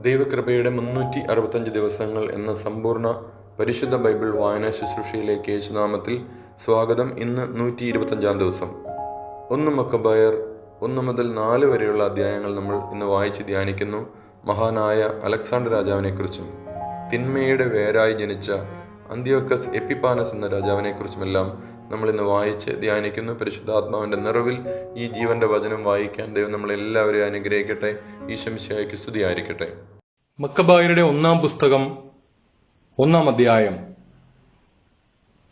ദൈവകൃപയുടെ 365 ദിവസങ്ങൾ എന്ന സമ്പൂർണ്ണ പരിശുദ്ധ ബൈബിൾ വായനാ ശുശ്രൂഷയിലേക്ക് യേശുനാമത്തിൽ സ്വാഗതം. ഇന്ന് 125 ദിവസം. 1 മക്കബയർ 1 മുതൽ 4 വരെയുള്ള അധ്യായങ്ങൾ നമ്മൾ ഇന്ന് വായിച്ച് ധ്യാനിക്കുന്നു. മഹാനായ അലക്സാണ്ടർ രാജാവിനെക്കുറിച്ചും തിന്മയുടെ വേരായി ജനിച്ച അന്ത്യോക്കസ് എപ്പിഫാനസ് എന്ന രാജാവിനെക്കുറിച്ചുമെല്ലാം നമ്മൾ ഇന്ന് വായിച്ച് ധ്യാനിക്കുന്നു. പരിശുദ്ധാത്മാവിൻ്റെ നിറവിൽ ഈ ജീവന്റെ വചനം വായിക്കാൻ ദൈവം നമ്മളെല്ലാവരെയും അനുഗ്രഹിക്കട്ടെ. ഈശോമിശിഹായ്ക്ക് സ്തുതിയായിരിക്കട്ടെ. മക്കബായരുടെ 1-ാം പുസ്തകം 1-ാം അധ്യായം.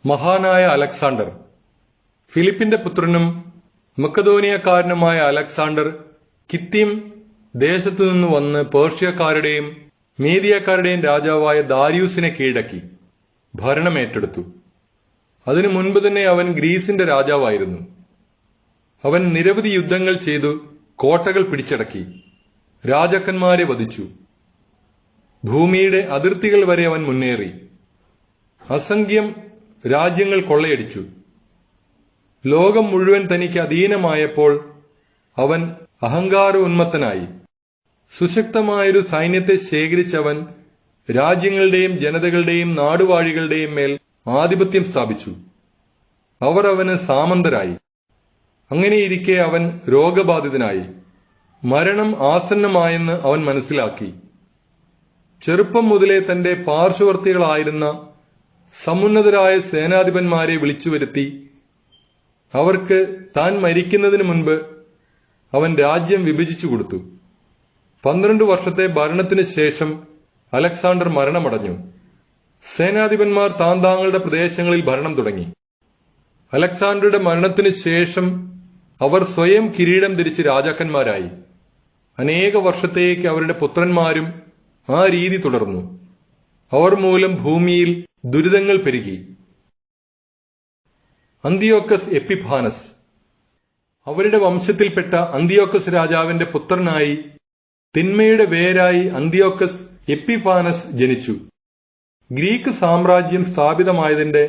മഹാനായ അലക്സാണ്ടർ. ഫിലിപ്പിന്റെ പുത്രനും മക്കദോനിയക്കാരനുമായ അലക്സാണ്ടർ കിത്തീം ദേശത്തുനിന്ന് വന്ന് പേർഷ്യക്കാരുടെയും മീദിയക്കാരുടെയും രാജാവായ ദാരിയൂസിനെ കീഴടക്കി ഭരണമേറ്റെടുത്തു. അതിനു മുൻപ് തന്നെ അവൻ ഗ്രീസിന്റെ രാജാവായിരുന്നു. അവൻ നിരവധി യുദ്ധങ്ങൾ ചെയ്തു കോട്ടകൾ പിടിച്ചടക്കി, രാജാക്കന്മാരെ വധിച്ചു. ഭൂമിയുടെ അതിർത്തികൾ വരെ അവൻ മുന്നേറി. അസംഖ്യം രാജ്യങ്ങൾ കൊള്ളയടിച്ചു. ലോകം മുഴുവൻ തനിക്ക് അധീനമായപ്പോൾ അവൻ അഹങ്കാര ഉന്മത്തനായി. സുശക്തമായൊരു സൈന്യത്തെ ശേഖരിച്ചവൻ രാജ്യങ്ങളുടെയും ജനതകളുടെയും നാടുവാഴികളുടെയും മേൽ ആധിപത്യം സ്ഥാപിച്ചു. അവർ അവന് സാമന്തരായി. അങ്ങനെയിരിക്കെ അവൻ രോഗബാധിതനായി. മരണം ആസന്നമായെന്ന് അവൻ മനസ്സിലാക്കി. ചെറുപ്പം മുതലേ തന്റെ പാർശ്വവർത്തികളായിരുന്ന സമുന്നതരായ സേനാധിപന്മാരെ വിളിച്ചുവരുത്തി അവർക്ക് താൻ മരിക്കുന്നതിന് മുൻപ് അവൻ രാജ്യം വിഭജിച്ചു കൊടുത്തു. 12 വർഷത്തെ ഭരണത്തിനു ശേഷം അലക്സാണ്ടർ മരണമടഞ്ഞു. സേനാധിപന്മാർ താങ്കളുടെ പ്രദേശങ്ങളിൽ ഭരണം തുടങ്ങി. അലക്സാണ്ടറുടെ മരണത്തിനു ശേഷം അവർ സ്വയം കിരീടം ധരിച്ച് രാജാക്കന്മാരായി. അനേക വർഷത്തേക്ക് അവരുടെ പുത്രന്മാരും ആ രീതി തുടർന്നു. അവർ മൂലം ഭൂമിയിൽ ദുരിതങ്ങൾ പെരുകി. അന്തിയോക്കസ് എപ്പിഫാനസ്. അവരുടെ വംശത്തിൽപ്പെട്ട അന്തിയോക്കസ് രാജാവിന്റെ പുത്രനായി തിന്മയുടെ വേരായി അന്തിയോക്കസ് എപ്പിഫാനസ് ജനിച്ചു. ഗ്രീക്ക് സാമ്രാജ്യം സ്ഥാപിതമായതിന്റെ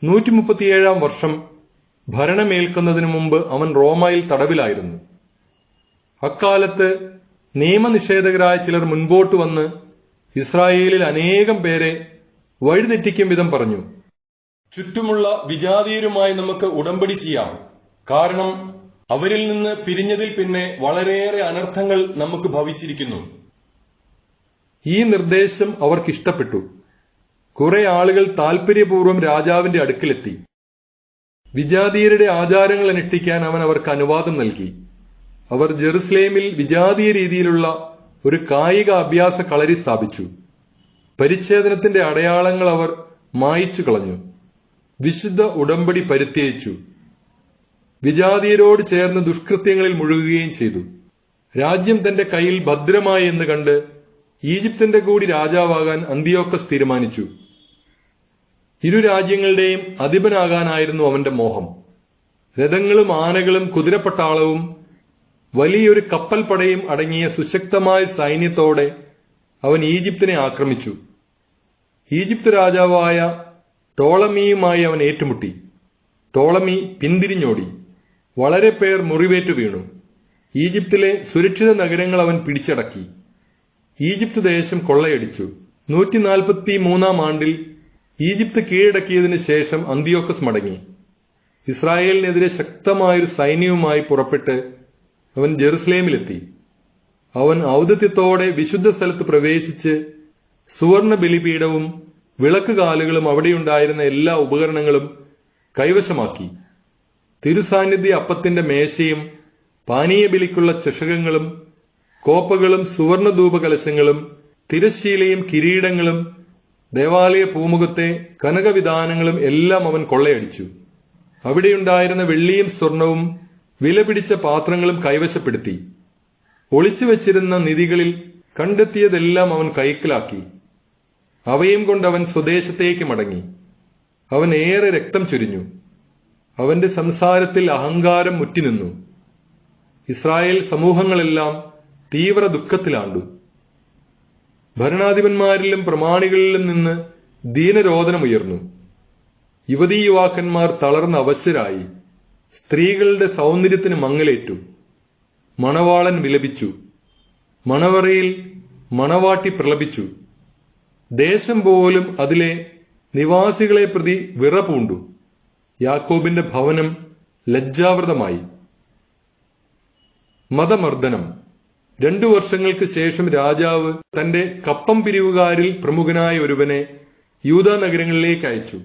137-ാം വർഷം ഭരണമേൽക്കുന്നതിനു മുമ്പ് അവൻ റോമയിൽ തടവിലായിരുന്നു. അക്കാലത്ത് നിയമനിഷേധകരായ ചിലർ മുൻപോട്ട് വന്ന് ഇസ്രായേലിൽ അനേകം പേരെ വഴിതെറ്റിക്കും വിധം പറഞ്ഞു. ചുറ്റുമുള്ള വിജാതീയരുമായി നമുക്ക് ഉടമ്പടി ചെയ്യാം, കാരണം അവരിൽ നിന്ന് പിരിഞ്ഞതിൽ പിന്നെ വളരെയേറെ അനർത്ഥങ്ങൾ നമുക്ക് ഭവിച്ചിരിക്കുന്നു. ഈ നിർദ്ദേശം അവർക്കിഷ്ടപ്പെട്ടു. കുറെ ആളുകൾ താൽപര്യപൂർവ്വം രാജാവിന്റെ അടുക്കിലെത്തി. വിജാതീയരുടെ ആചാരങ്ങൾ അനുഷ്ഠിക്കാൻ അവൻ അവർക്ക് അനുവാദം നൽകി. അവർ ജെറുസലേമിൽ വിജാതീയ രീതിയിലുള്ള ഒരു കായിക അഭ്യാസ കളരി സ്ഥാപിച്ചു. പരിച്ഛേദനത്തിന്റെ അടയാളങ്ങൾ അവർ മായിച്ചു കളഞ്ഞു. വിശുദ്ധ ഉടമ്പടി പരിത്യജിച്ചു. വിജാതീയരോട് ചേർന്ന് ദുഷ്കൃത്യങ്ങളിൽ മുഴുകുകയും ചെയ്തു. രാജ്യം തന്റെ കയ്യിൽ ഭദ്രമായി എന്ന് കണ്ട് ഈജിപ്തിന്റെ കൂടി രാജാവാകാൻ അന്തിയോക്കസ് തീരുമാനിച്ചു. ഇരു രാജ്യങ്ങളുടെയും അധിപനാകാനായിരുന്നു അവന്റെ മോഹം. രഥങ്ങളും ആനകളും കുതിരപ്പട്ടാളവും വലിയൊരു കപ്പൽ പടയും അടങ്ങിയ സുശക്തമായ സൈന്യത്തോടെ അവൻ ഈജിപ്തിനെ ആക്രമിച്ചു. ഈജിപ്ത് രാജാവായ ടോളമിയുമായി അവൻ ഏറ്റുമുട്ടി. ടോളമി പിന്തിരിഞ്ഞോടി. വളരെ പേർ മുറിവേറ്റു വീണു. ഈജിപ്തിലെ സുരക്ഷിത നഗരങ്ങൾ അവൻ പിടിച്ചടക്കി. ഈജിപ്ത് ദേശം കൊള്ളയടിച്ചു. 143-ാം ആണ്ടിൽ ഈജിപ്ത് കീഴടക്കിയതിനു ശേഷം അന്തിയോക്കസ് മടങ്ങി. ഇസ്രായേലിനെതിരെ ശക്തമായൊരു സൈന്യവുമായി പുറപ്പെട്ട് അവൻ ജെറുസലേമിലെത്തി. അവൻ ഔദത്യത്തോടെ വിശുദ്ധ സ്ഥലത്ത് പ്രവേശിച്ച് സുവർണ ബലിപീഠവും വിളക്കുകാലുകളും അവിടെയുണ്ടായിരുന്ന എല്ലാ ഉപകരണങ്ങളും കൈവശമാക്കി. തിരുസാന്നിധ്യ അപ്പത്തിന്റെ മേശയും പാനീയ ബലിക്കുള്ള ചഷകങ്ങളും കോപ്പകളും സുവർണ ധൂപകലശങ്ങളും തിരശ്ശീലയും കിരീടങ്ങളും ദേവാലയ പൂമുഖത്തെ കനകവിധാനങ്ങളും എല്ലാം അവൻ കൊള്ളയടിച്ചു. അവിടെയുണ്ടായിരുന്ന വെള്ളിയും സ്വർണവും വിലപിടിച്ച പാത്രങ്ങളും കൈവശപ്പെടുത്തി. ഒളിച്ചുവെച്ചിരുന്ന നിധികളിൽ കണ്ടെത്തിയതെല്ലാം അവൻ കൈക്കലാക്കി. അവയും കൊണ്ടവൻ സ്വദേശത്തേക്ക് മടങ്ങി. അവൻ ഏറെ രക്തം ചൊരിഞ്ഞു. അവന്റെ സംസാരത്തിൽ അഹങ്കാരം മുറ്റിനിന്നു. ഇസ്രായേൽ സമൂഹങ്ങളെല്ലാം തീവ്ര ദുഃഖത്തിലാണ്ടു. ഭരണാധിപന്മാരിലും പ്രമാണികളിലും നിന്ന് ദീനരോദനമുയർന്നു. യുവതീ യുവാക്കന്മാർ തളർന്ന് അവശരായി. സ്ത്രീകളുടെ സൗന്ദര്യത്തിന് മങ്ങലേറ്റു. മണവാളൻ വിലപിച്ചു. മണവറയിൽ മണവാട്ടി പ്രലപിച്ചു. ദേശം പോലും അതിലെ നിവാസികളെ പ്രതി വിറപൂണ്ടു. യാക്കോബിന്റെ ഭവനം ലജ്ജാവൃതമായി. മതമർദ്ദനം. 2 വർഷങ്ങൾക്ക് ശേഷം രാജാവ് തന്റെ കപ്പം പിരിവുകാരിൽ പ്രമുഖനായ ഒരുവനെ യൂദാ നഗരങ്ങളിലേക്ക് അയച്ചു.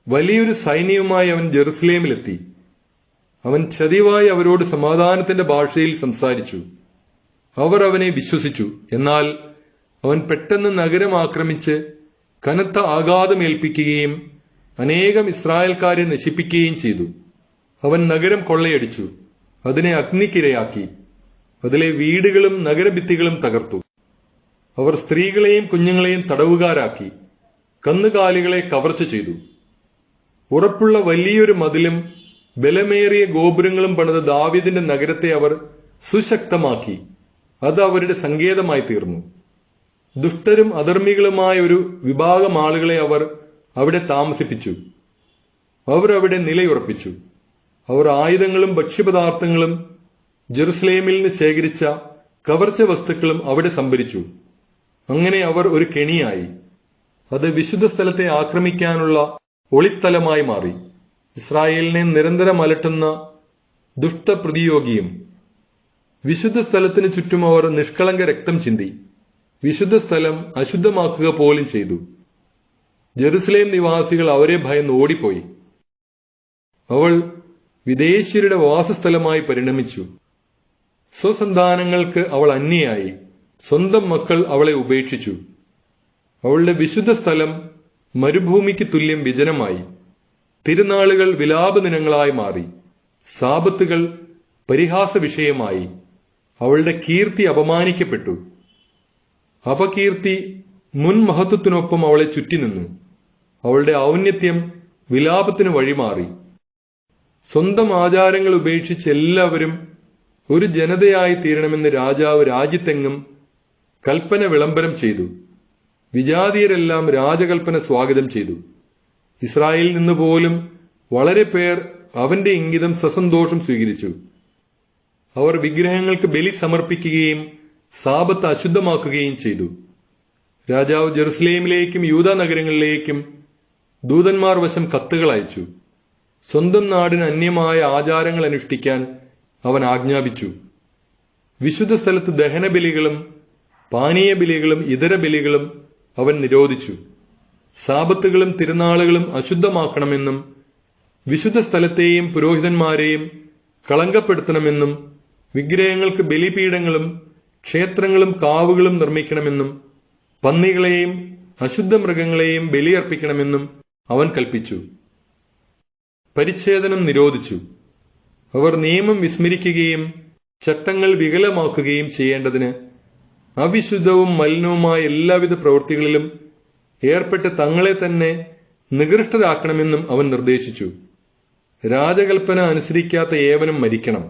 വലിയൊരു സൈന്യവുമായി അവൻ ജെറുസലേമിലെത്തി. അവൻ ചതിവായി അവരോട് സമാധാനത്തിന്റെ ഭാഷയിൽ സംസാരിച്ചു. അവർ അവനെ വിശ്വസിച്ചു. എന്നാൽ അവൻ പെട്ടെന്ന് നഗരം ആക്രമിച്ച് കനത്ത ആഘാതമേൽപ്പിക്കുകയും അനേകം ഇസ്രായേൽക്കാരെ നശിപ്പിക്കുകയും ചെയ്തു. അവൻ നഗരം കൊള്ളയടിച്ചു, അതിനെ അഗ്നിക്കിരയാക്കി, അതിലെ വീടുകളും നഗരഭിത്തികളും തകർത്തു. അവർ സ്ത്രീകളെയും കുഞ്ഞുങ്ങളെയും തടവുകാരാക്കി, കന്നുകാലികളെ കവർച്ച ചെയ്തു. ഉറപ്പുള്ള വലിയൊരു മതിലും ബലമേറിയ ഗോപുരങ്ങളും പണിത് ദാവീദിന്റെ നഗരത്തെ അവർ സുശക്തമാക്കി. അത് അവരുടെ സങ്കേതമായി തീർന്നു. ദുഷ്ടരും അധർമ്മികളുമായ ഒരു വിഭാഗം ആളുകളെ അവർ അവിടെ താമസിപ്പിച്ചു. അവർ അവിടെ നിലയുറപ്പിച്ചു. അവർ ആയുധങ്ങളും ഭക്ഷ്യപദാർത്ഥങ്ങളും ജെറുസലേമിൽ നിന്ന് ശേഖരിച്ച കവർച്ച വസ്തുക്കളും അവിടെ സംഭരിച്ചു. അങ്ങനെ അവർ ഒരു കെണിയായി. അത് വിശുദ്ധ സ്ഥലത്തെ ആക്രമിക്കാനുള്ള ഒളിസ്ഥലമായി മാറി. ഇസ്രായേലിനെ നിരന്തരം അലട്ടുന്ന ദുഷ്ടപ്രതിയോഗിയും. വിശുദ്ധ സ്ഥലത്തിന് ചുറ്റും അവർ നിഷ്കളങ്ക രക്തം ചിന്തി. വിശുദ്ധ സ്ഥലം അശുദ്ധമാക്കുക പോലും ചെയ്തു. ജെറുസലേം നിവാസികൾ അവരെ ഭയന്ന് ഓടിപ്പോയി. അവൾ വിദേശീയരുടെ വാസസ്ഥലമായി പരിണമിച്ചു. സ്വസന്താനങ്ങൾക്ക് അവൾ അന്യയായി. സ്വന്തം മക്കൾ അവളെ ഉപേക്ഷിച്ചു. അവളുടെ വിശുദ്ധ സ്ഥലം മരുഭൂമിക്ക് തുല്യം വിജനമായി. തിരുനാളുകൾ വിലാപദിനങ്ങളായി മാറി. സാബത്തുകൾ പരിഹാസ വിഷയമായി. അവളുടെ കീർത്തി അപമാനിക്കപ്പെട്ടു. അപകീർത്തി മുൻ മഹത്വത്തിനൊപ്പം അവളെ ചുറ്റിനിന്നു. അവളുടെ ഔന്നത്യം വിലാപത്തിന് വഴിമാറി. സ്വന്തം ആചാരങ്ങൾ ഉപേക്ഷിച്ച് എല്ലാവരും ഒരു ജനതയായി തീരണമെന്ന് രാജാവ് രാജ്യത്തെങ്ങും കൽപ്പന വിളംബരം ചെയ്തു. വിജാതീയരെല്ലാം രാജകൽപ്പന സ്വാഗതം ചെയ്തു. ഇസ്രായേലിൽ നിന്ന് പോലും വളരെ പേർ അവന്റെ ഇംഗിതം സസന്തോഷം സ്വീകരിച്ചു. അവർ വിഗ്രഹങ്ങൾക്ക് ബലി സമർപ്പിക്കുകയും സാബത്ത് അശുദ്ധമാക്കുകയും ചെയ്തു. രാജാവ് ജെറുസലേമിലേക്കും യൂദാ നഗരങ്ങളിലേക്കും ദൂതന്മാർ വശം കത്തുകൾ അയച്ചു. സ്വന്തം നാടിന് അന്യമായ ആചാരങ്ങൾ അനുഷ്ഠിക്കാൻ അവൻ ആജ്ഞാപിച്ചു. വിശുദ്ധ സ്ഥലത്ത് ദഹനബലികളും പാനീയ ബലികളും ഇതര ബലികളും അവൻ നിരോധിച്ചു. സാബത്തുകളും തിരുനാളുകളും അശുദ്ധമാക്കണമെന്നും വിശുദ്ധ സ്ഥലത്തെയും പുരോഹിതന്മാരെയും കളങ്കപ്പെടുത്തണമെന്നും വിഗ്രഹങ്ങൾക്ക് ബലിപീഠങ്ങളും ക്ഷേത്രങ്ങളും കാവുകളും നിർമ്മിക്കണമെന്നും പന്നികളെയും അശുദ്ധ മൃഗങ്ങളെയും ബലിയർപ്പിക്കണമെന്നും അവൻ കൽപ്പിച്ചു. പരിച്ഛേദനം നിരോധിച്ചു. അവർ നിയമം വിസ്മരിക്കുകയും ചട്ടങ്ങൾ വികലമാക്കുകയും ചെയ്യേണ്ടതിന് അവിശുദ്ധവും മലിനവുമായ എല്ലാവിധ പ്രവൃത്തികളിലും ഏർപ്പെട്ട് തങ്ങളെ തന്നെ നികൃഷ്ടരാക്കണമെന്നും അവൻ നിർദ്ദേശിച്ചു. രാജകൽപ്പന അനുസരിക്കാത്ത ഏവനും മരിക്കണം.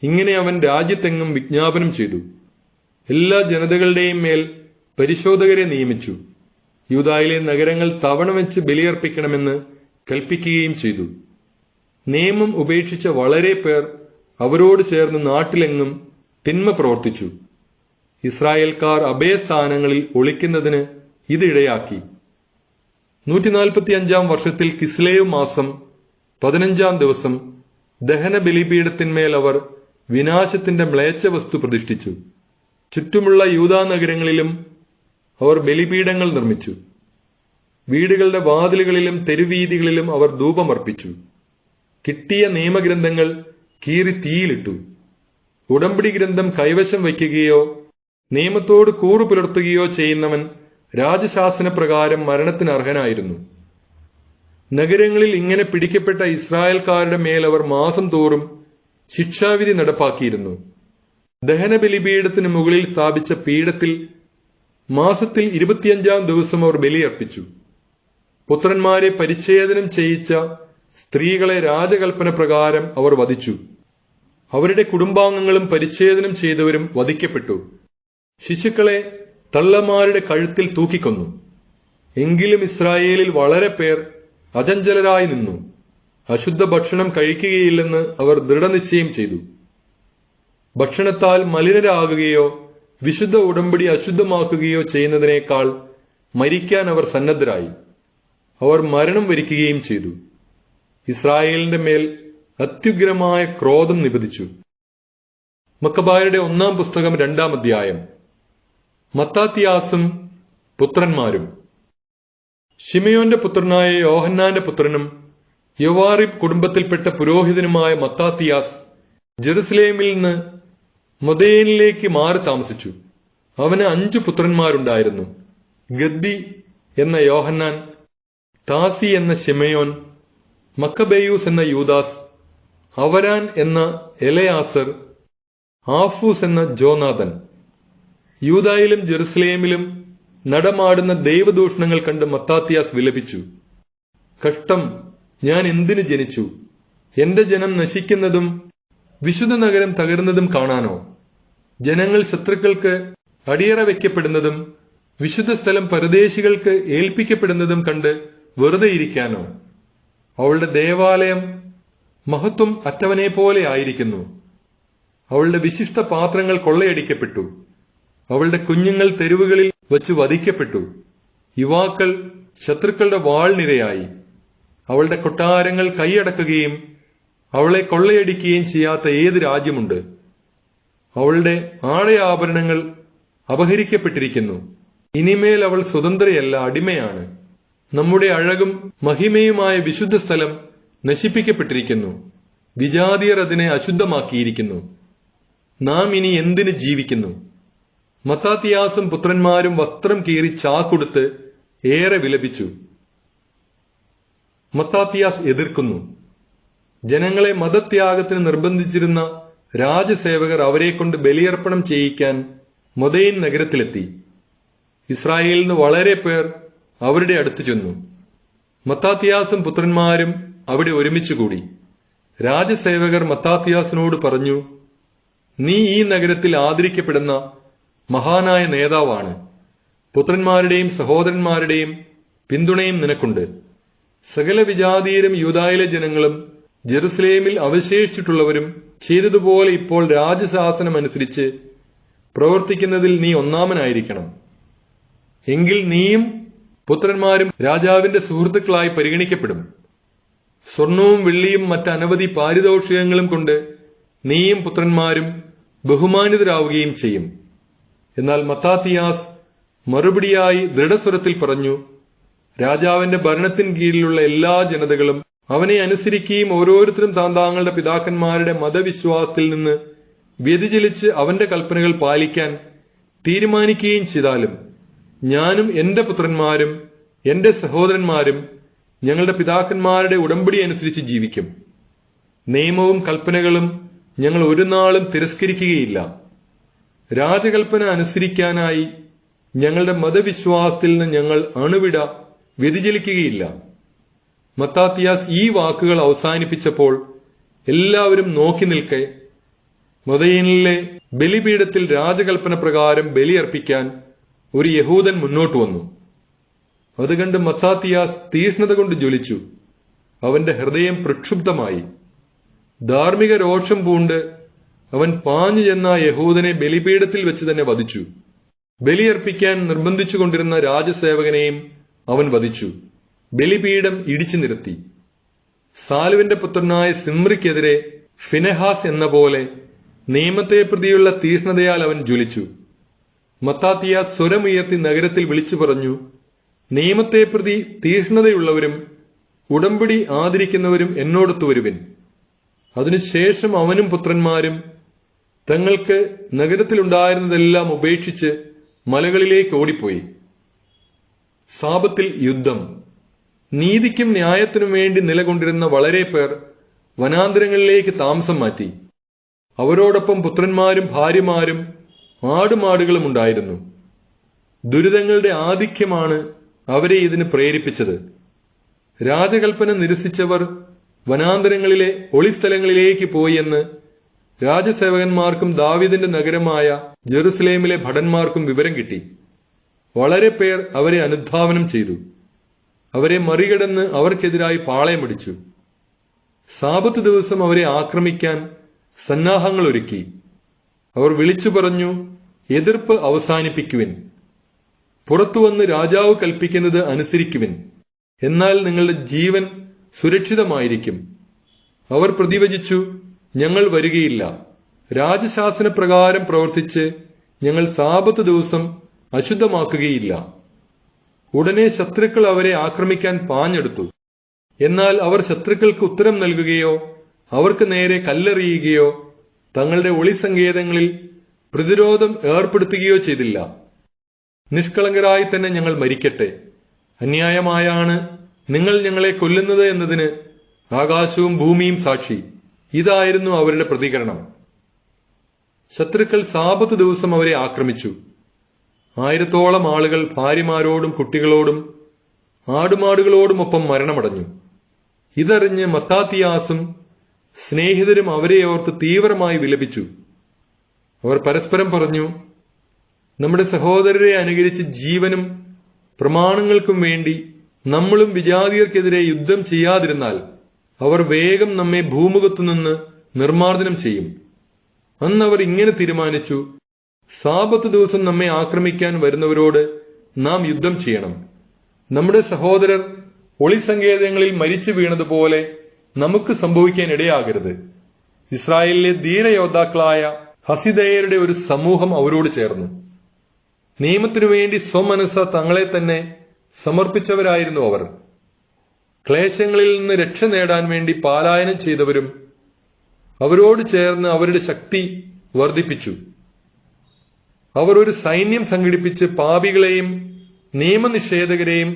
ഇങ്ങനെ അവൻ രാജ്യത്തെങ്ങും വിജ്ഞാപനം ചെയ്തു. എല്ലാ ജനതകളുടെയും മേൽ പരിശോധകരെ നിയമിച്ചു. യൂദായിലെ നഗരങ്ങൾ തവണ വെച്ച് ബലിയർപ്പിക്കണമെന്ന് കൽപ്പിക്കുകയും ചെയ്തു. നിയമം ഉപേക്ഷിച്ച വളരെ പേർ അവരോട് ചേർന്ന് നാട്ടിലെങ്ങും തിന്മ പ്രവർത്തിച്ചു. ഇസ്രായേൽക്കാർ അഭയസ്ഥാനങ്ങളിൽ ഒളിക്കുന്നതിന് ഇതിടയാക്കി. 145 വർഷത്തിൽ കിസ്ലേവ് മാസം 15 ദിവസം ദഹന ബലിപീഠത്തിന്മേൽ അവർ വിനാശത്തിന്റെ മ്ലേച്ഛ വസ്തു പ്രതിഷ്ഠിച്ചു. ചുറ്റുമുള്ള യൂദാ നഗരങ്ങളിലും അവർ ബലിപീഠങ്ങൾ നിർമ്മിച്ചു. വീടുകളുടെ വാതിലുകളിലും തെരുവീതികളിലും അവർ ധൂപമർപ്പിച്ചു. കിട്ടിയ നിയമഗ്രന്ഥങ്ങൾ കീറി തീയിലിട്ടു. ഉടമ്പടി ഗ്രന്ഥം കൈവശം വയ്ക്കുകയോ നിയമത്തോട് കൂറു പുലർത്തുകയോ ചെയ്യുന്നവൻ രാജശാസനപ്രകാരം മരണത്തിന് അർഹനായിരുന്നു. നഗരങ്ങളിൽ ഇങ്ങനെ പിടിക്കപ്പെട്ട ഇസ്രായേൽക്കാരുടെ മേൽ അവർ മാസം തോറും ശിക്ഷാവിധി നടപ്പാക്കിയിരുന്നു. ദഹന ബലിപീഠത്തിന് മുകളിൽ സ്ഥാപിച്ച പീഠത്തിൽ മാസത്തിൽ 25 ദിവസം അവർ ബലിയർപ്പിച്ചു. പുത്രന്മാരെ പരിച്ഛേദനം ചെയ്യിച്ച സ്ത്രീകളെ രാജകൽപ്പന പ്രകാരം അവർ വധിച്ചു. അവരുടെ കുടുംബാംഗങ്ങളും പരിച്ഛേദനം ചെയ്തവരും വധിക്കപ്പെട്ടു. ശിശുക്കളെ തള്ളമാരുടെ കഴുത്തിൽ തൂക്കിക്കൊന്നു. എങ്കിലും ഇസ്രായേലിൽ വളരെ പേർ അചഞ്ചലരായി നിന്നു. അശുദ്ധ ഭക്ഷണം കഴിക്കുകയില്ലെന്ന് അവർ ദൃഢനിശ്ചയം ചെയ്തു. ഭക്ഷണത്താൽ മലിനരാകുകയോ വിശുദ്ധ ഉടമ്പടി അശുദ്ധമാക്കുകയോ ചെയ്യുന്നതിനേക്കാൾ മരിക്കാൻ അവർ സന്നദ്ധരായി. അവർ മരണം വരിക്കുകയും ചെയ്തു. ഇസ്രായേലിന്റെ മേൽ അത്യുഗ്രമായ ക്രോധം നിപതിച്ചു. മക്കബായരുടെ 1-ാം പുസ്തകം 2-ാം അധ്യായം. മത്താത്തിയാസും പുത്രന്മാരും. ശിമയോന്റെ പുത്രനായ യോഹന്നാന്റെ പുത്രനും യോവാറിബ് കുടുംബത്തിൽപ്പെട്ട പുരോഹിതനുമായ മത്താത്തിയാസ് ജെറുസലേമിൽ നിന്ന് മൊദയേനിലേക്ക് മാറി താമസിച്ചു. അവന് 5 പുത്രന്മാരുണ്ടായിരുന്നു. ഗദ്ദി എന്ന യോഹന്നാൻ, താസി എന്ന ശിമയോൻ, മക്കബേയൂസ് എന്ന യൂദാസ്, അവരാൻ എന്ന എലയാസർ, ആഫൂസ് എന്ന ജോനാഥൻ. യൂദായിലും ജെറുസലേമിലും നടമാടുന്ന ദൈവദൂഷണങ്ങൾ കണ്ട് മത്താത്തിയാസ് വിലപിച്ചു. കഷ്ടം, ഞാൻ എന്തിനു ജനിച്ചു? എന്റെ ജനം നശിക്കുന്നതും വിശുദ്ധ നഗരം തകരുന്നതും കാണാനോ? ജനങ്ങൾ ശത്രുക്കൾക്ക് അടിയറ വയ്ക്കപ്പെടുന്നതും വിശുദ്ധ സ്ഥലം പരദേശികൾക്ക് ഏൽപ്പിക്കപ്പെടുന്നതും കണ്ട് വെറുതെ ഇരിക്കാനോ? അവളുടെ ദേവാലയം മഹത്വം അറ്റവനെ പോലെ ആയിരിക്കുന്നു. അവളുടെ വിശിഷ്ട പാത്രങ്ങൾ കൊള്ളയടിക്കപ്പെട്ടു. അവളുടെ കുഞ്ഞുങ്ങൾ തെരുവുകളിൽ വച്ച് വധിക്കപ്പെട്ടു. യുവാക്കൾ ശത്രുക്കളുടെ വാൾനിരയായി. അവളുടെ കൊട്ടാരങ്ങൾ കൈയടക്കുകയും അവളെ കൊള്ളയടിക്കുകയും ചെയ്യാത്ത ഏത് രാജ്യമുണ്ട്? അവളുടെ ആടയാഭരണങ്ങൾ അപഹരിക്കപ്പെട്ടിരിക്കുന്നു. ഇനിമേൽ അവൾ സ്വതന്ത്രയല്ല, അടിമയാണ്. നമ്മുടെ അഴകും മഹിമയുമായ വിശുദ്ധ സ്ഥലം നശിപ്പിക്കപ്പെട്ടിരിക്കുന്നു. വിജാതിയർ അതിനെ അശുദ്ധമാക്കിയിരിക്കുന്നു. നാം ഇനി എന്തിന് ജീവിക്കുന്നു? മത്താത്തിയാസും പുത്രന്മാരും വസ്ത്രം കീറി ചാക്കൊടുത്ത് ഏറെ വിലപിച്ചു. മത്താത്തിയാസ് എതിർക്കുന്നു. ജനങ്ങളെ മതത്യാഗത്തിന് നിർബന്ധിച്ചിരുന്ന രാജസേവകർ അവരെക്കൊണ്ട് ബലിയർപ്പണം ചെയ്യിക്കാൻ മൊദയേൻ നഗരത്തിലെത്തി. ഇസ്രായേലിൽ നിന്ന് വളരെ പേർ അവരുടെ അടുത്ത് ചെന്നു. മത്താത്തിയാസും പുത്രന്മാരും അവിടെ ഒരുമിച്ചുകൂടി. രാജസേവകർ മത്താത്തിയാസിനോട് പറഞ്ഞു, നീ ഈ നഗരത്തിൽ ആദരിക്കപ്പെടുന്ന മഹാനായ നേതാവാണ്. പുത്രന്മാരുടെയും സഹോദരന്മാരുടെയും പിന്തുണയും നിനക്കുണ്ട്. സകല വിജാതീയരും യൂദായിലെ ജനങ്ങളും ജെറുസലേമിൽ അവശേഷിച്ചിട്ടുള്ളവരും ചെയ്തതുപോലെ ഇപ്പോൾ രാജശാസനമനുസരിച്ച് പ്രവർത്തിക്കുന്നതിൽ നീ ഒന്നാമനായിരിക്കണം. എങ്കിൽ നീയും പുത്രന്മാരും രാജാവിന്റെ സുഹൃത്തുക്കളായി പരിഗണിക്കപ്പെടും. സ്വർണവും വെള്ളിയും മറ്റനവധി പാരിതോഷികങ്ങളും കൊണ്ട് നീയും പുത്രന്മാരും ബഹുമാനിതരാവുകയും ചെയ്യും. എന്നാൽ മത്താത്തിയാസ് മറുപടിയായി ദൃഢസ്വരത്തിൽ പറഞ്ഞു, രാജാവിന്റെ ഭരണത്തിന് കീഴിലുള്ള എല്ലാ ജനതകളും അവനെ അനുസരിക്കുകയും ഓരോരുത്തരും താങ്കളുടെ പിതാക്കന്മാരുടെ മതവിശ്വാസത്തിൽ നിന്ന് വ്യതിചലിച്ച് അവന്റെ കൽപ്പനകൾ പാലിക്കാൻ തീരുമാനിക്കുകയും ചെയ്താലും ഞാനും എന്റെ പുത്രന്മാരും എന്റെ സഹോദരന്മാരും ഞങ്ങളുടെ പിതാക്കന്മാരുടെ ഉടമ്പടി അനുസരിച്ച് ജീവിക്കും. നിയമവും കൽപ്പനകളും ഞങ്ങൾ ഒരു നാളും തിരസ്കരിക്കുകയില്ല. രാജകൽപ്പന അനുസരിക്കാനായി ഞങ്ങളുടെ മതവിശ്വാസത്തിൽ നിന്ന് ഞങ്ങൾ അണുവിട വ്യതിചലിക്കുകയില്ല. മത്താത്തിയാസ് ഈ വാക്കുകൾ അവസാനിപ്പിച്ചപ്പോൾ എല്ലാവരും നോക്കി നിൽക്കെ മൊദയേനിലെ ബലിപീഠത്തിൽ രാജകൽപ്പന പ്രകാരം ബലിയർപ്പിക്കാൻ ഒരു യഹൂദൻ മുന്നോട്ട് വന്നു. അത് കണ്ട് മത്താത്തിയാസ് തീഷ്ണത കൊണ്ട് ജ്വലിച്ചു. അവന്റെ ഹൃദയം പ്രക്ഷുബ്ധമായി. ധാർമ്മിക രോഷം പൂണ്ട് അവൻ പാഞ്ഞു ചെന്ന യഹൂദനെ ബലിപീഠത്തിൽ വെച്ച് തന്നെ വധിച്ചു. ബലിയർപ്പിക്കാൻ നിർബന്ധിച്ചുകൊണ്ടിരുന്ന രാജസേവകനെയും അവൻ വധിച്ചു. ബലിപീഠം ഇടിച്ചു നിരത്തി. സാലുവിന്റെ പുത്രനായ സിമ്രിക്കെതിരെ ഫിനെഹാസ് എന്ന പോലെ നിയമത്തെ പ്രതിയുള്ള തീഷ്ണതയാൽ അവൻ ജ്വലിച്ചു. മത്താത്തിയാസ് സ്വരമുയർത്തി നഗരത്തിൽ വിളിച്ചു പറഞ്ഞു, നിയമത്തെ പ്രതി തീഷ്ണതയുള്ളവരും ഉടമ്പടി ആദരിക്കുന്നവരും എന്നോടൊത്തു വരുവിൻ. അതിനുശേഷം അവനും പുത്രന്മാരും തങ്ങൾക്ക് നഗരത്തിലുണ്ടായിരുന്നതെല്ലാം ഉപേക്ഷിച്ച് മലകളിലേക്ക് ഓടിപ്പോയി. സാപത്തിൽ യുദ്ധം. നീതിക്കും ന്യായത്തിനും വേണ്ടി നിലകൊണ്ടിരുന്ന വളരെ പേർ വനാന്തരങ്ങളിലേക്ക് താമസം മാറ്റി. അവരോടൊപ്പം പുത്രന്മാരും ഭാര്യമാരും ആടുമാടുകളും ഉണ്ടായിരുന്നു. ദുരിതങ്ങളുടെ ആധിക്യമാണ് അവരെ ഇതിന് പ്രേരിപ്പിച്ചത്. രാജകൽപ്പന നിരസിച്ചവർ വനാന്തരങ്ങളിലെ ഒളിസ്ഥലങ്ങളിലേക്ക് പോയി എന്ന് രാജസേവകന്മാർക്കും ദാവീദിന്റെ നഗരമായ ജെറുസലേമിലെ ഭടന്മാർക്കും വിവരം കിട്ടി. വളരെ പേർ അവരെ അനുധാവനം ചെയ്തു. അവരെ മറികടന്ന് അവർക്കെതിരായി പാളയമടിച്ചു. സാബത്ത് ദിവസം അവരെ ആക്രമിക്കാൻ സന്നാഹങ്ങൾ ഒരുക്കി. അവർ വിളിച്ചു പറഞ്ഞു, എതിർപ്പ് അവസാനിപ്പിക്കുവിൻ. പുറത്തുവന്ന് രാജാവ് കൽപ്പിക്കുന്നത് അനുസരിക്കുവിൻ. എന്നാൽ നിങ്ങളുടെ ജീവൻ സുരക്ഷിതമായിരിക്കും. അവർ പ്രതിവചിച്ചു, ഞങ്ങൾ വരികയില്ല. രാജശാസനപ്രകാരം പ്രവർത്തിച്ച് ഞങ്ങൾ സാബത്ത് ദിവസം അശുദ്ധമാക്കുകയില്ല. ഉടനെ ശത്രുക്കൾ അവരെ ആക്രമിക്കാൻ പാഞ്ഞെടുത്തു. എന്നാൽ അവർ ശത്രുക്കൾക്ക് ഉത്തരം നൽകുകയോ അവർക്ക് നേരെ കല്ലെറിയുകയോ തങ്ങളുടെ ഒളിസങ്കേതങ്ങളിൽ പ്രതിരോധം ഏർപ്പെടുത്തുകയോ ചെയ്തില്ല. നിഷ്കളങ്കരായി തന്നെ ഞങ്ങൾ മരിക്കട്ടെ. അന്യായമായാണ് നിങ്ങൾ ഞങ്ങളെ കൊല്ലുന്നത് എന്നതിന് ആകാശവും ഭൂമിയും സാക്ഷി. ഇതായിരുന്നു അവരുടെ പ്രതികരണം. ശത്രുക്കൾ സാബത്ത് ദിവസം അവരെ ആക്രമിച്ചു. 1000-ഓളം ആളുകൾ ഭാര്യമാരോടും കുട്ടികളോടും ആടുമാടുകളോടുമൊപ്പം മരണമടഞ്ഞു. ഇതറിഞ്ഞ് മത്താത്തിയാസും സ്നേഹിതരും അവരെ ഓർത്ത് തീവ്രമായി വിലപിച്ചു. അവർ പരസ്പരം പറഞ്ഞു, നമ്മുടെ സഹോദരരെ അനുകരിച്ച് ജീവനും പ്രമാണങ്ങൾക്കും വേണ്ടി നമ്മളും വിജാതിയർക്കെതിരെ യുദ്ധം ചെയ്യാതിരുന്നാൽ അവർ വേഗം നമ്മെ ഭൂമുഖത്തുനിന്ന് നിർമ്മാർജ്ജനം ചെയ്യും. അന്നവർ ഇങ്ങനെ തീരുമാനിച്ചു, സാബത്ത് ദിവസം നമ്മെ ആക്രമിക്കാൻ വരുന്നവരോട് നാം യുദ്ധം ചെയ്യണം. നമ്മുടെ സഹോദരർ ഒളിസങ്കേതങ്ങളിൽ മരിച്ചു വീണതുപോലെ നമുക്ക് സംഭവിക്കാൻ ഇടയാകരുത്. ഇസ്രായേലിലെ ധീരയോദ്ധാക്കളായ ഹസിദയരുടെ ഒരു സമൂഹം അവരോട് ചേർന്നു. നിയമത്തിനു വേണ്ടി സ്വമനസ്സ തങ്ങളെ തന്നെ സമർപ്പിച്ചവരായിരുന്നു അവർ. ക്ലേശങ്ങളിൽ നിന്ന് രക്ഷ നേടാൻ വേണ്ടി പാലായനം ചെയ്തവരും അവരോട് ചേർന്ന് അവരുടെ ശക്തി വർദ്ധിപ്പിച്ചു. അവർ ഒരു സൈന്യം സംഘടിപ്പിച്ച് പാപികളെയും നിയമനിഷേധകരെയും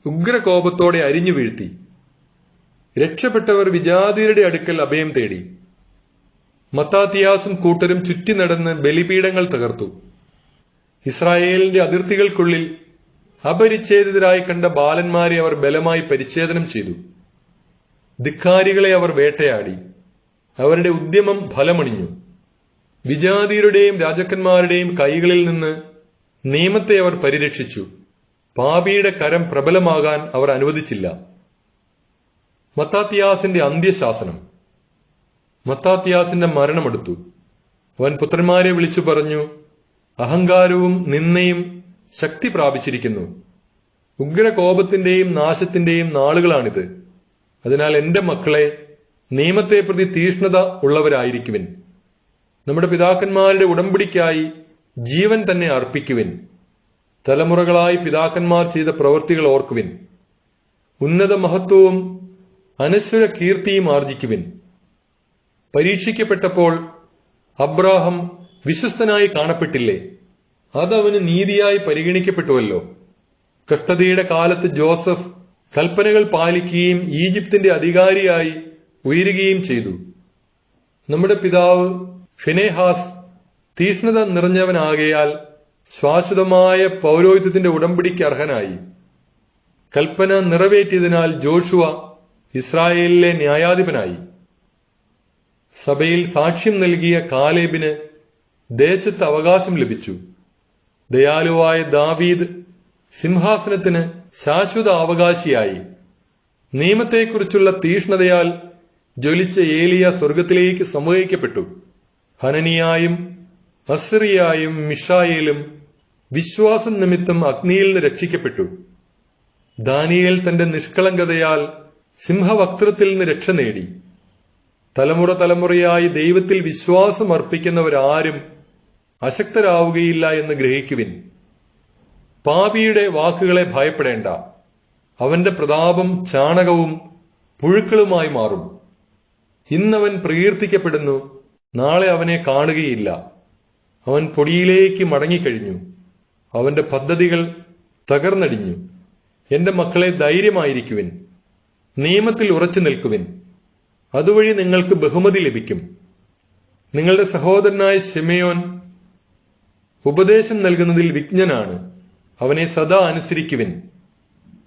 ഉഗ്രകോപത്തോടെ അരിഞ്ഞു വീഴ്ത്തി. രക്ഷപ്പെട്ടവർ വിജാതിയരുടെ അടുക്കൽ അഭയം തേടി. മത്താത്തിയാസും കൂട്ടരും ചുറ്റി നടന്ന് ബലിപീഠങ്ങൾ തകർത്തു. ഇസ്രായേലിന്റെ അതിർത്തികൾക്കുള്ളിൽ അപരിച്ഛേദിതരായി കണ്ട ബാലന്മാരെ അവർ ബലമായി പരിച്ഛേദനം ചെയ്തു. ധിക്കാരികളെ അവർ വേട്ടയാടി. അവരുടെ ഉദ്യമം ഫലമണിഞ്ഞു. വിജാതിയരുടെയും രാജാക്കന്മാരുടെയും കൈകളിൽ നിന്ന് നിയമത്തെ അവർ പരിരക്ഷിച്ചു. പാപിയുടെ കരം പ്രബലമാകാൻ അവർ അനുവദിച്ചില്ല. മത്താത്തിയാസിന്റെ അന്ത്യശാസനം. മത്താത്തിയാസിന്റെ മരണമെടുത്തു. അവൻ പുത്രന്മാരെ വിളിച്ചു പറഞ്ഞു, അഹങ്കാരവും നിന്ദയും ശക്തി പ്രാപിച്ചിരിക്കുന്നു. ഉഗ്രകോപത്തിന്റെയും നാശത്തിന്റെയും നാളുകളാണിത്. അതിനാൽ എന്റെ മക്കളെ, നിയമത്തെ പ്രതി തീഷ്ണത ഉള്ളവരായിരിക്കുവിൻ. നമ്മുടെ പിതാക്കന്മാരുടെ ഉടമ്പടിക്കായി ജീവൻ തന്നെ അർപ്പിക്കുവിൻ. തലമുറകളായി പിതാക്കന്മാർ ചെയ്ത പ്രവൃത്തികൾ ഓർക്കുവിൻ. ഉന്നത മഹത്വവും അനശ്വര കീർത്തിയും ആർജിക്കുവിൻ. പരീക്ഷിക്കപ്പെട്ടപ്പോൾ അബ്രാഹം വിശ്വസ്തനായി കാണപ്പെട്ടില്ലേ? അതവന് നീതിയായി പരിഗണിക്കപ്പെട്ടുവല്ലോ. കഷ്ടതയുടെ കാലത്ത് ജോസഫ് കൽപ്പനകൾ പാലിക്കുകയും ഈജിപ്തിന്റെ അധികാരിയായി ഉയരുകയും ചെയ്തു. നമ്മുടെ പിതാവ് ഫിനെഹാസ് തീഷ്ണത നിറഞ്ഞവനാകയാൽ ശാശ്വതമായ പൗരോഹിത്യത്തിന്റെ ഉടമ്പടിക്ക് അർഹനായി. കൽപ്പന നിറവേറ്റിയതിനാൽ ജോഷുവ ഇസ്രായേലിലെ ന്യായാധിപനായി. സഭയിൽ സാക്ഷ്യം നൽകിയ കാലേബിന് ദേശത്ത് അവകാശം ലഭിച്ചു. ദയാലുവായ ദാവീദ് സിംഹാസനത്തിന് ശാശ്വത അവകാശിയായി. നിയമത്തെക്കുറിച്ചുള്ള തീഷ്ണതയാൽ ജ്വലിച്ച ഏലിയ സ്വർഗത്തിലേക്ക് സംവഹിക്കപ്പെട്ടു. ഹനനിയായും അസ്റിയായും മിഷായേലും വിശ്വാസം നിമിത്തം അഗ്നിയിൽ നിന്ന് രക്ഷിക്കപ്പെട്ടു. ദാനിയേൽ തന്റെ നിഷ്കളങ്കതയാൽ സിംഹവക്ത്രത്തിൽ നിന്ന് രക്ഷ നേടി. തലമുറ തലമുറയായി ദൈവത്തിൽ വിശ്വാസം അർപ്പിക്കുന്നവരാരും അശക്തരാവുകയില്ല എന്ന് ഗ്രഹിക്കുവിൻ. പാപിയുടെ വാക്കുകളെ ഭയപ്പെടേണ്ട. അവന്റെ പ്രതാപം ചാണകവും പുഴുക്കളുമായി മാറും. ഇന്നവൻ പ്രകീർത്തിക്കപ്പെടുന്നു, നാളെ അവനെ കാണുകയില്ല. അവൻ പൊടിയിലേക്ക് മടങ്ങിക്കഴിഞ്ഞു. അവന്റെ പദ്ധതികൾ തകർന്നടിഞ്ഞു. എന്റെ മക്കളെ, ധൈര്യമായിരിക്കുവിൻ. നിയമത്തിൽ ഉറച്ചു നിൽക്കുവിൻ. അതുവഴി നിങ്ങൾക്ക് ബഹുമതി ലഭിക്കും. നിങ്ങളുടെ സഹോദരനായ ശിമെയോൻ ഉപദേശം നൽകുന്നതിൽ വിജ്ഞനാണ്. അവനെ സദാ അനുസരിക്കുവിൻ.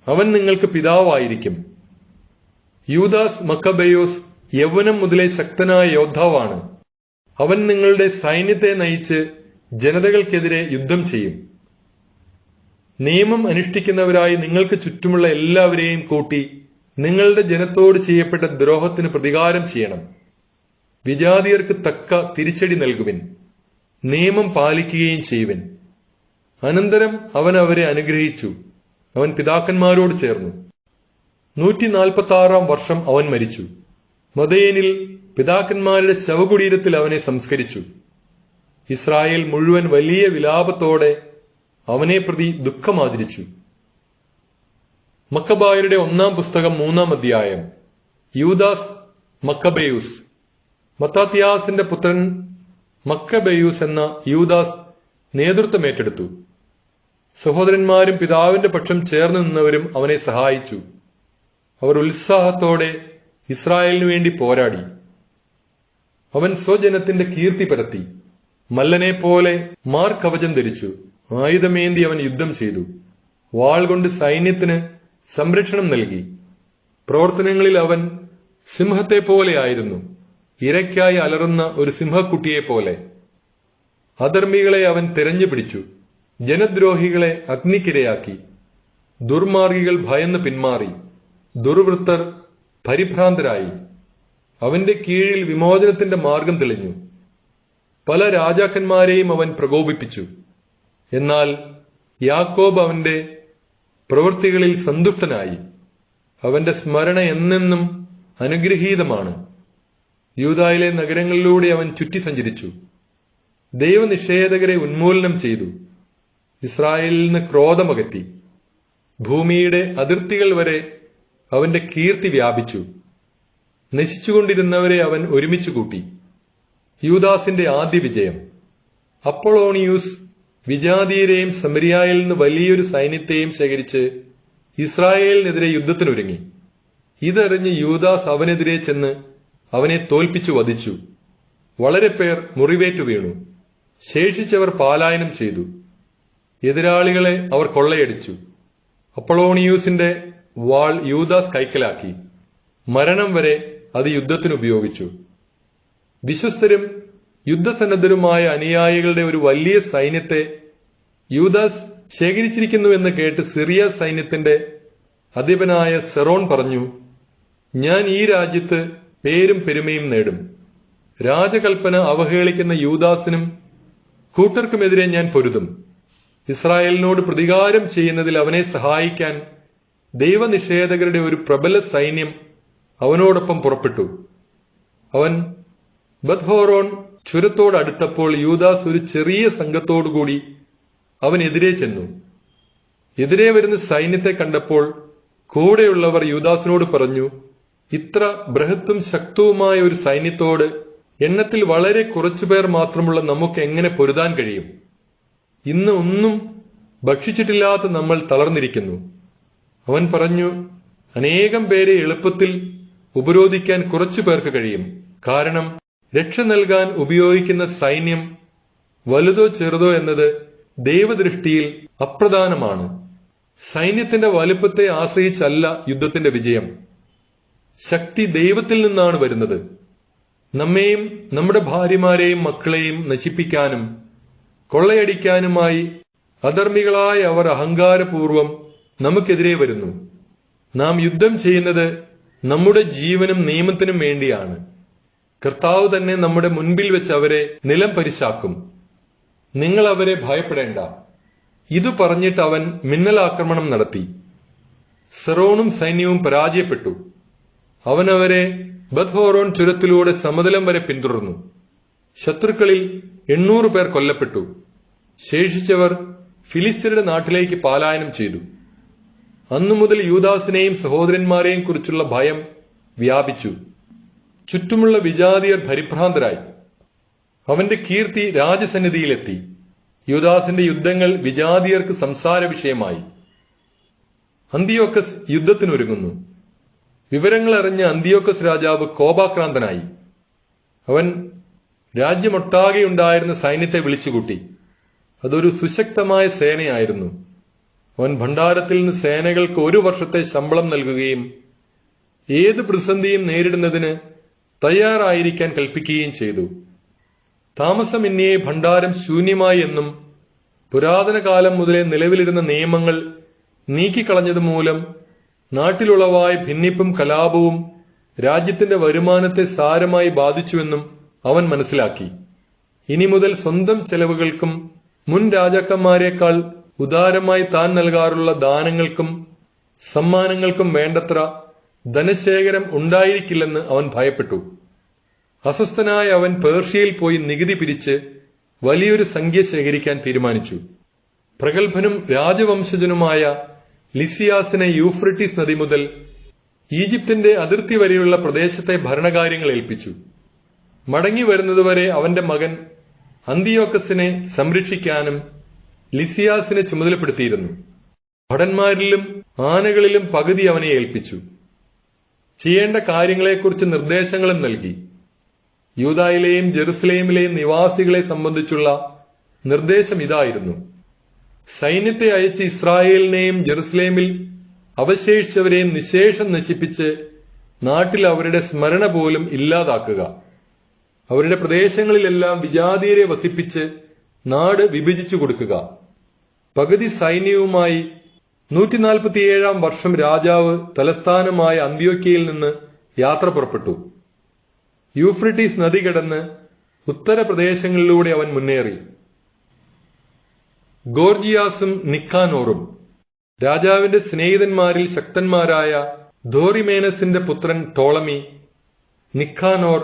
അവൻ നിങ്ങൾക്ക് പിതാവായിരിക്കും. യൂദാസ് മക്കബയോസ് യൗവനം മുതലേ ശക്തനായ യോദ്ധാവാണ്. അവൻ നിങ്ങളുടെ സൈന്യത്തെ നയിച്ച് ജനതകൾക്കെതിരെ യുദ്ധം ചെയ്യും. നിയമം അനുഷ്ഠിക്കുന്നവരായി നിങ്ങൾക്ക് ചുറ്റുമുള്ള എല്ലാവരെയും കൂട്ടി നിങ്ങളുടെ ജനത്തോട് ചെയ്യപ്പെട്ട ദ്രോഹത്തിന് പ്രതികാരം ചെയ്യണം. വിജാതിയർക്ക് തക്ക തിരിച്ചടി നൽകുവിൻ. നിയമം പാലിക്കുകയും ചെയ്യുവൻ. അനന്തരം അവൻ അവരെ അനുഗ്രഹിച്ചു. അവൻ പിതാക്കന്മാരോട് ചേർന്നു. 146 വർഷം അവൻ മരിച്ചു. മദയനിൽ പിതാക്കന്മാരുടെ ശവകുടീരത്തിൽ അവനെ സംസ്കരിച്ചു. ഇസ്രായേൽ മുഴുവൻ വലിയ വിലാപത്തോടെ അവനെ പ്രതി ദുഃഖമാചരിച്ചു. മക്കബായരുടെ 1-ാം പുസ്തകം 3-ാം അധ്യായം. യൂദാസ് മക്കബെയൂസ്. മത്താത്യാസിന്റെ പുത്രൻ മക്കബെയൂസ് എന്ന യൂദാസ് നേതൃത്വമേറ്റെടുത്തു. സഹോദരന്മാരും പിതാവിന്റെ പക്ഷം ചേർന്ന് നിന്നവരും അവനെ സഹായിച്ചു. അവർ ഉത്സാഹത്തോടെ ഇസ്രായേലിനു വേണ്ടി പോരാടി. അവൻ സ്വജനത്തിന്റെ കീർത്തി പരത്തി. മല്ലനെ പോലെ മാർക്കവചം ധരിച്ചു. ആയുധമേന്തി അവൻ യുദ്ധം ചെയ്തു. വാൾ കൊണ്ട് സൈന്യത്തിന് സംരക്ഷണം നൽകി. പ്രവർത്തനങ്ങളിൽ അവൻ സിംഹത്തെ പോലെയായിരുന്നു, ഇരയ്ക്കായി അലറുന്ന ഒരു സിംഹക്കുട്ടിയെപ്പോലെ. അധർമ്മികളെ അവൻ തെരഞ്ഞു പിടിച്ചു. ജനദ്രോഹികളെ അഗ്നിക്കിരയാക്കി. ദുർമാർഗികൾ ഭയന്ന് പിന്മാറി. ദുർവൃത്തർ പരിഭ്രാന്തരായി. അവന്റെ കീഴിൽ വിമോചനത്തിന്റെ മാർഗം തെളിഞ്ഞു. പല രാജാക്കന്മാരെയും അവൻ പ്രകോപിപ്പിച്ചു. എന്നാൽ യാക്കോബ് അവന്റെ പ്രവൃത്തികളിൽ സന്തുഷ്ടനായി. അവന്റെ സ്മരണ എന്നെന്നും അനുഗ്രഹീതമാണ്. യൂദായിലെ നഗരങ്ങളിലൂടെ അവൻ ചുറ്റി സഞ്ചരിച്ചു. ദൈവനിഷേധകരെ ഉന്മൂലനം ചെയ്തു. ഇസ്രായേലിൽ നിന്ന് ക്രോധമകറ്റി. ഭൂമിയുടെ അതിർത്തികൾ വരെ അവന്റെ കീർത്തി വ്യാപിച്ചു. നശിച്ചുകൊണ്ടിരുന്നവരെ അവൻ ഒരുമിച്ചു കൂട്ടി. യൂദാസിന്റെ ആദ്യ വിജയം. അപ്പൊളോണിയൂസ് വിജാതീയരെയും സമരിയായിൽ നിന്ന് വലിയൊരു സൈന്യത്തെയും ശേഖരിച്ച് ഇസ്രായേലിനെതിരെ യുദ്ധത്തിനൊരുങ്ങി. ഇതറിഞ്ഞ് യൂദാസ് അവനെതിരെ ചെന്ന് അവനെ തോൽപ്പിച്ചു വധിച്ചു. വളരെ പേർ മുറിവേറ്റു വീണു. ശേഷിച്ചവർ പലായനം ചെയ്തു. എതിരാളികളെ അവർ കൊള്ളയടിച്ചു. അപ്പൊളോണിയൂസിന്റെ വാൾ യൂദാസ് കൈക്കലാക്കി. മരണം വരെ അത് യുദ്ധത്തിനുപയോഗിച്ചു. വിശ്വസ്തരും യുദ്ധസന്നദ്ധരുമായ അനുയായികളുടെ ഒരു വലിയ സൈന്യത്തെ യൂദാസ് ശേഖരിച്ചിരിക്കുന്നുവെന്ന് കേട്ട് സിറിയ സൈന്യത്തിന്റെ അധിപനായ സെറോൺ പറഞ്ഞു, ഞാൻ ഈ രാജ്യത്ത് പേരും പെരുമയും നേടും. രാജകൽപ്പന അവഹേളിക്കുന്ന യൂദാസിനും കൂട്ടർക്കുമെതിരെ ഞാൻ പൊരുതും. ഇസ്രായേലിനോട് പ്രതികാരം ചെയ്യുന്നതിൽ അവനെ സഹായിക്കാൻ ദൈവനിഷേധകരുടെ ഒരു പ്രബല സൈന്യം അവനോടൊപ്പം പുറപ്പെട്ടു. അവൻ ബത്ഹോറോൺ ചുരത്തോടടുത്തപ്പോൾ യൂദാസ് ഒരു ചെറിയ സംഘത്തോടുകൂടി അവനെതിരെ ചെന്നു. എതിരെ വരുന്ന സൈന്യത്തെ കണ്ടപ്പോൾ കൂടെയുള്ളവർ യൂദാസിനോട് പറഞ്ഞു, ഇത്ര ബൃഹത്തും ശക്തവുമായ ഒരു സൈന്യത്തോട് എണ്ണത്തിൽ വളരെ കുറച്ചുപേർ മാത്രമുള്ള നമുക്ക് എങ്ങനെ പൊരുതാൻ കഴിയും? ഇന്ന് ഒന്നും ഭക്ഷിച്ചിട്ടില്ലാത്ത നമ്മൾ തളർന്നിരിക്കുന്നു. അവൻ പറഞ്ഞു, അനേകം പേരെ എളുപ്പത്തിൽ ഉപരോധിക്കാൻ കുറച്ചു പേർക്ക് കഴിയും. കാരണം രക്ഷ നൽകാൻ ഉപയോഗിക്കുന്ന സൈന്യം വലുതോ ചെറുതോ എന്നത് ദൈവദൃഷ്ടിയിൽ അപ്രധാനമാണ്. സൈന്യത്തിന്റെ വലുപ്പത്തെ ആശ്രയിച്ചല്ല യുദ്ധത്തിന്റെ വിജയം. ശക്തി ദൈവത്തിൽ നിന്നാണ് വരുന്നത്. നമ്മെയും നമ്മുടെ ഭാര്യമാരെയും മക്കളെയും നശിപ്പിക്കാനും കൊള്ളയടിക്കാനുമായി അധർമ്മികളായ അവർ അഹങ്കാരപൂർവം നമുക്കെതിരെ വരുന്നു. നാം യുദ്ധം ചെയ്യുന്നത് നമ്മുടെ ജീവനും നിയമത്തിനും വേണ്ടിയാണ്. കർത്താവ് തന്നെ നമ്മുടെ മുൻപിൽ വെച്ച് അവരെ നിലം പരിശാക്കും. നിങ്ങൾ അവരെ ഭയപ്പെടേണ്ട. ഇതു പറഞ്ഞിട്ട് അവൻ മിന്നലാക്രമണം നടത്തി. സെറോണും സൈന്യവും പരാജയപ്പെട്ടു. അവൻ അവരെ ബത്ഹോറോൺ ചുരത്തിലൂടെ സമതലം വരെ പിന്തുടർന്നു. ശത്രുക്കളിൽ 800 പേർ കൊല്ലപ്പെട്ടു. ശേഷിച്ചവർ ഫിലിസ്ത്യരുടെ നാട്ടിലേക്ക് പലായനം ചെയ്തു. അന്നു മുതൽ യൂദാസിനെയും സഹോദരന്മാരെയും കുറിച്ചുള്ള ഭയം വ്യാപിച്ചു. ചുറ്റുമുള്ള വിജാതിയർ പരിഭ്രാന്തരായി. അവന്റെ കീർത്തി രാജസന്നിധിയിലെത്തി. യൂദാസിന്റെ യുദ്ധങ്ങൾ വിജാതിയർക്ക് സംസാര വിഷയമായി. അന്തിയോക്കസ് യുദ്ധത്തിനൊരുങ്ങുന്നു. വിവരങ്ങൾ അറിഞ്ഞ അന്തിയോക്കസ് രാജാവ് കോപാക്രാന്തനായി. അവൻ രാജ്യമൊട്ടാകെയുണ്ടായിരുന്ന സൈന്യത്തെ വിളിച്ചുകൂട്ടി. അതൊരു സുശക്തമായ സേനയായിരുന്നു. അവൻ ഭണ്ഡാരത്തിൽ നിന്ന് സേനകൾക്ക് 1 വർഷത്തെ ശമ്പളം നൽകുകയും ഏത് പ്രതിസന്ധിയും നേരിടുന്നതിന് തയ്യാറായിരിക്കാൻ കൽപ്പിക്കുകയും ചെയ്തു. താമസമിന്നേ ഭണ്ഡാരം ശൂന്യമായി എന്നും പുരാതന കാലം മുതലേ നിലവിലിരുന്ന നിയമങ്ങൾ നീക്കിക്കളഞ്ഞതുമൂലം നാട്ടിലുളവായ ഭിന്നിപ്പും കലാപവും രാജ്യത്തിന്റെ വരുമാനത്തെ സാരമായി ബാധിച്ചുവെന്നും അവൻ മനസ്സിലാക്കി. ഇനി മുതൽ സ്വന്തം ചെലവുകൾക്കും മുൻ രാജാക്കന്മാരെക്കാൾ ഉദാരമായി താൻ നൽകാറുള്ള ദാനങ്ങൾക്കും സമ്മാനങ്ങൾക്കും വേണ്ടത്ര ധനശേഖരം ഉണ്ടായിരിക്കില്ലെന്ന് അവൻ ഭയപ്പെട്ടു. അസ്വസ്ഥനായ അവൻ പേർഷ്യയിൽ പോയി നികുതി പിരിച്ച് വലിയൊരു സംഖ്യ ശേഖരിക്കാൻ തീരുമാനിച്ചു. പ്രഗത്ഭനും രാജവംശജനുമായ ലിസിയാസിനെ യൂഫ്രട്ടീസ് നദി മുതൽ ഈജിപ്തിന്റെ അതിർത്തി വരെയുള്ള പ്രദേശത്തെ ഭരണകാര്യങ്ങൾ ഏൽപ്പിച്ചു. മടങ്ങി വരുന്നതുവരെ അവന്റെ മകൻ അന്തിയോക്കസിനെ സംരക്ഷിക്കാനും ലിസിയാസിനെ ചുമതലപ്പെടുത്തിയിരുന്നു. ഭടന്മാരിലും ആനകളിലും പകുതി അവനെ ഏൽപ്പിച്ചു. ചെയ്യേണ്ട കാര്യങ്ങളെക്കുറിച്ച് നിർദ്ദേശങ്ങളും നൽകി. യൂദായിലെയും ജെറുസലേമിലെയും നിവാസികളെ സംബന്ധിച്ചുള്ള നിർദ്ദേശം ഇതായിരുന്നു: സൈന്യത്തെ അയച്ച് ഇസ്രായേലിനെയും ജെറുസലേമിൽ അവശേഷിച്ചവരെയും നിശേഷം നശിപ്പിച്ച് നാട്ടിൽ അവരുടെ സ്മരണ പോലും ഇല്ലാതാക്കുക. അവരുടെ പ്രദേശങ്ങളിലെല്ലാം വിജാതീയരെ വസിപ്പിച്ച് നാട് വിഭജിച്ചു കൊടുക്കുക. പകുതി സൈന്യവുമായി 147 വർഷം രാജാവ് തലസ്ഥാനമായ അന്ത്യോക്യയിൽ നിന്ന് യാത്ര പുറപ്പെട്ടു. യൂഫ്രട്ടീസ് നദി കടന്ന് ഉത്തരപ്രദേശങ്ങളിലൂടെ അവൻ മുന്നേറി. ഗോർജിയാസും നിക്കാനോറും രാജാവിന്റെ സ്നേഹിതന്മാരിൽ ശക്തന്മാരായ ദോറിമേനസിന്റെ പുത്രൻ ടോളമി, നിക്കാനോർ,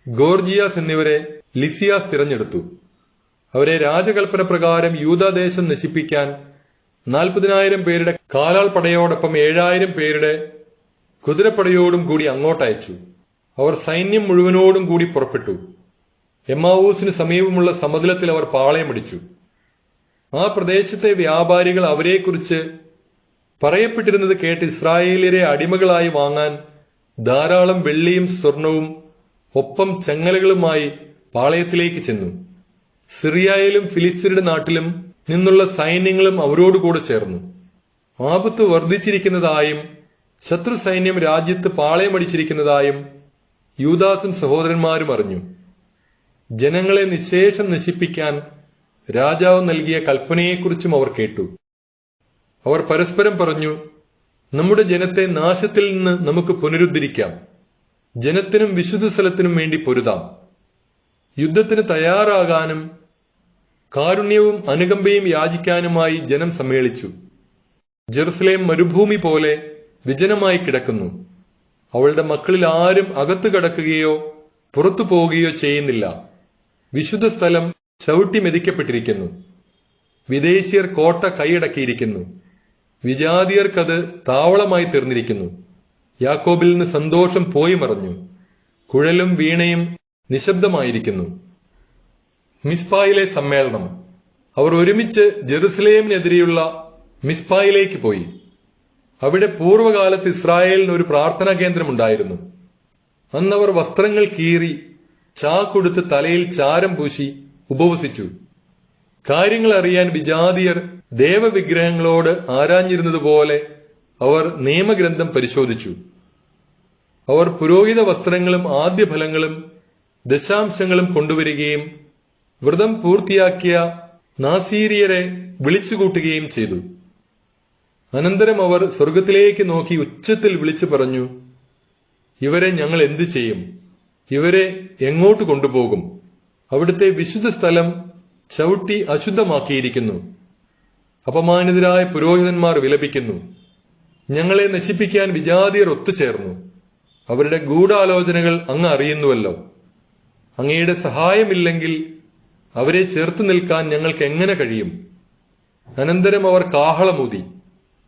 ഗോർജിയാസ് എന്നിവരെ ലിസിയാസ് തിരഞ്ഞെടുത്തു. അവരെ രാജകൽപ്പന പ്രകാരം യൂദാദേശം നശിപ്പിക്കാൻ 40,000 പേരുടെ കാലാൾ പടയോടൊപ്പം 7,000 പേരുടെ കുതിരപ്പടയോടും കൂടി അങ്ങോട്ടയച്ചു. അവർ സൈന്യം മുഴുവനോടും കൂടി പുറപ്പെട്ടു. എമ്മാവൂസിന് സമീപമുള്ള സമതലത്തിൽ അവർ പാളയമടിച്ചു. ആ പ്രദേശത്തെ വ്യാപാരികൾ അവരെക്കുറിച്ച് പറയപ്പെട്ടിരുന്നത് കേട്ട് ഇസ്രായേലിയരെ അടിമകളായി വാങ്ങാൻ ധാരാളം വെള്ളിയും സ്വർണവും ഒപ്പം ചങ്ങലകളുമായി പാളയത്തിലേക്ക് ചെന്നു. സിറിയയിലും ഫിലിസ്തീനയുടെ നാട്ടിലും നിന്നുള്ള സൈന്യങ്ങളും അവരോടുകൂടെ ചേർന്നു. ആപത്ത് വർദ്ധിച്ചിരിക്കുന്നതായും ശത്രു സൈന്യം രാജ്യത്ത് പാളയമടിച്ചിരിക്കുന്നതായും യൂദാസും സഹോദരന്മാരും അറിഞ്ഞു. ജനങ്ങളെ നിശേഷം നശിപ്പിക്കാൻ രാജാവ് നൽകിയ കൽപ്പനയെക്കുറിച്ചും അവർ കേട്ടു. അവർ പരസ്പരം പറഞ്ഞു, നമ്മുടെ ജനത്തെ നാശത്തിൽ നിന്ന് നമുക്ക് പുനരുദ്ധരിക്കാം. ജനത്തിനും വിശുദ്ധ സ്ഥലത്തിനും വേണ്ടി പൊരുതാം. യുദ്ധത്തിന് തയ്യാറാകാനും കാരുണ്യവും അനുകമ്പയും യാചിക്കാനുമായി ജനം സമ്മേളിച്ചു. ജെറുസലേം മരുഭൂമി പോലെ വിജനമായി കിടക്കുന്നു. അവളുടെ മക്കളിൽ ആരും അകത്തു കടക്കുകയോ പുറത്തു പോവുകയോ ചെയ്യുന്നില്ല. വിശുദ്ധ സ്ഥലം ചവിട്ടി മെതിക്കപ്പെട്ടിരിക്കുന്നു. വിദേശീയർ കോട്ട കൈയടക്കിയിരിക്കുന്നു. വിജാതിയർക്കത് താവളമായി തീർന്നിരിക്കുന്നു. യാക്കോബിൽ നിന്ന് സന്തോഷം പോയി മറഞ്ഞു. കുഴലും വീണയും നിശബ്ദമായിരിക്കുന്നു. മിസ്പായിലെ സമ്മേളനം. അവർ ഒരുമിച്ച് ജെറുസലേമിനെതിരെയുള്ള മിസ്പായിലേക്ക് പോയി. അവിടെ പൂർവ്വകാലത്ത് ഇസ്രായേലിന് ഒരു പ്രാർത്ഥനാ കേന്ദ്രമുണ്ടായിരുന്നു. അന്നവർ വസ്ത്രങ്ങൾ കീറി ചാക്കൊടുത്ത് തലയിൽ ചാരം പൂശി ഉപവസിച്ചു. കാര്യങ്ങൾ അറിയാൻ വിജാതിയർ ദേവവിഗ്രഹങ്ങളോട് ആരാഞ്ഞിരുന്നതുപോലെ അവർ നിയമഗ്രന്ഥം പരിശോധിച്ചു. അവർ പുരോഹിത വസ്ത്രങ്ങളും ആദ്യഫലങ്ങളും ദശാംശങ്ങളും കൊണ്ടുവരികയും വ്രതം പൂർത്തിയാക്കിയ നാസീരിയരെ വിളിച്ചുകൂട്ടുകയും ചെയ്തു. അനന്തരം അവർ സ്വർഗത്തിലേക്ക് നോക്കി ഉച്ചത്തിൽ വിളിച്ചു പറഞ്ഞു, ഇവരെ ഞങ്ങൾ എന്തു ചെയ്യും? ഇവരെ എങ്ങോട്ട് കൊണ്ടുപോകും? അവിടുത്തെ വിശുദ്ധ സ്ഥലം ചവിട്ടി അശുദ്ധമാക്കിയിരിക്കുന്നു. അപമാനിതരായ പുരോഹിതന്മാർ വിലപിക്കുന്നു. ഞങ്ങളെ നശിപ്പിക്കാൻ വിജാതിയർ ഒത്തുചേർന്നു. അവരുടെ ഗൂഢാലോചനകൾ അങ്ങ് അറിയുന്നുവല്ലോ. അങ്ങയുടെ സഹായമില്ലെങ്കിൽ അവരെ ചേർത്ത് നിൽക്കാൻ ഞങ്ങൾക്ക് എങ്ങനെ കഴിയും? അനന്തരം അവർ കാഹളമൂതി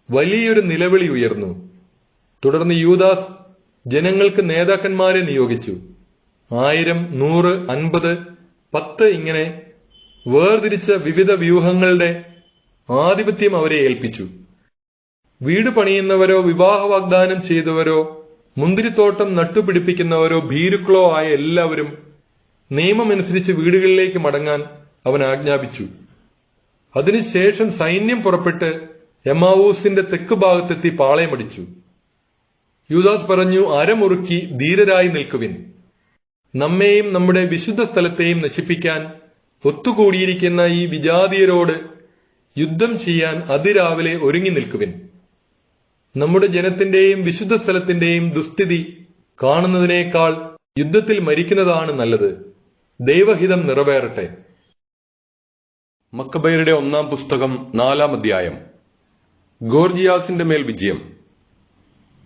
വലിയൊരു നിലവിളി ഉയർന്നു. തുടർന്ന് യൂദാസ് ജനങ്ങൾക്ക് നേതാക്കന്മാരെ നിയോഗിച്ചു. 1000, 100, 50, 10 ഇങ്ങനെ വേർതിരിച്ച വിവിധ വ്യൂഹങ്ങളുടെ ആധിപത്യം അവരെ ഏൽപ്പിച്ചു. വീട് പണിയുന്നവരോ വിവാഹ വാഗ്ദാനം ചെയ്തവരോ മുന്തിരിത്തോട്ടം നട്ടുപിടിപ്പിക്കുന്നവരോ ഭീരുക്കളോ ആയ എല്ലാവരും നിയമമനുസരിച്ച് വീടുകളിലേക്ക് മടങ്ങാൻ അവൻ ആജ്ഞാപിച്ചു. അതിനുശേഷം സൈന്യം പുറപ്പെട്ട് എമ്മാവൂസിന്റെ തെക്ക് ഭാഗത്തെത്തി പാളയമടിച്ചു. യൂദാസ് പറഞ്ഞു, അരമുറുക്കി ധീരരായി നിൽക്കുവിൻ. നമ്മെയും നമ്മുടെ വിശുദ്ധ സ്ഥലത്തെയും നശിപ്പിക്കാൻ ഒത്തുകൂടിയിരിക്കുന്ന ഈ വിജാതിയരോട് യുദ്ധം ചെയ്യാൻ അതിരാവിലെ ഒരുങ്ങി നിൽക്കുവിൻ. നമ്മുടെ ജനത്തിന്റെയും വിശുദ്ധ സ്ഥലത്തിന്റെയും ദുസ്ഥിതി കാണുന്നതിനേക്കാൾ യുദ്ധത്തിൽ മരിക്കുന്നതാണ് നല്ലത്. ദൈവഹിതം നിറവേറട്ടെ. മക്കബയരുടെ 1-ാം പുസ്തകം 4-ാം അധ്യായം. ഗോർജിയാസിന്റെ മേൽ വിജയം.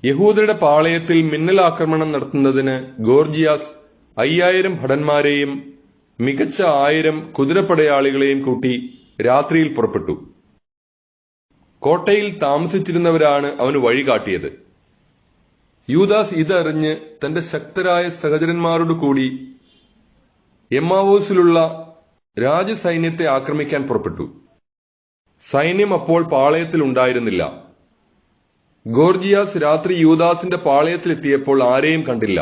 യഹൂദരുടെ പാളയത്തിൽ മിന്നലാക്രമണം നടത്തുന്നതിന് ഗോർജിയാസ് 5000 ഭടന്മാരെയും മികച്ച 1000 കുതിരപ്പടയാളികളെയും കൂട്ടി രാത്രിയിൽ പുറപ്പെട്ടു. കോട്ടയിൽ താമസിച്ചിരുന്നവരാണ് അവന് വഴികാട്ടിയത്. യൂദാസ് ഇതറിഞ്ഞ് തന്റെ ശക്തരായ സഹചരന്മാരോട് കൂടി എമ്മാവോസിലുള്ള രാജസൈന്യത്തെ ആക്രമിക്കാൻ പുറപ്പെട്ടു. സൈന്യം അപ്പോൾ പാളയത്തിൽ ഉണ്ടായിരുന്നില്ല. ഗോർജിയാസ് രാത്രി യൂദാസിന്റെ പാളയത്തിലെത്തിയപ്പോൾ ആരെയും കണ്ടില്ല.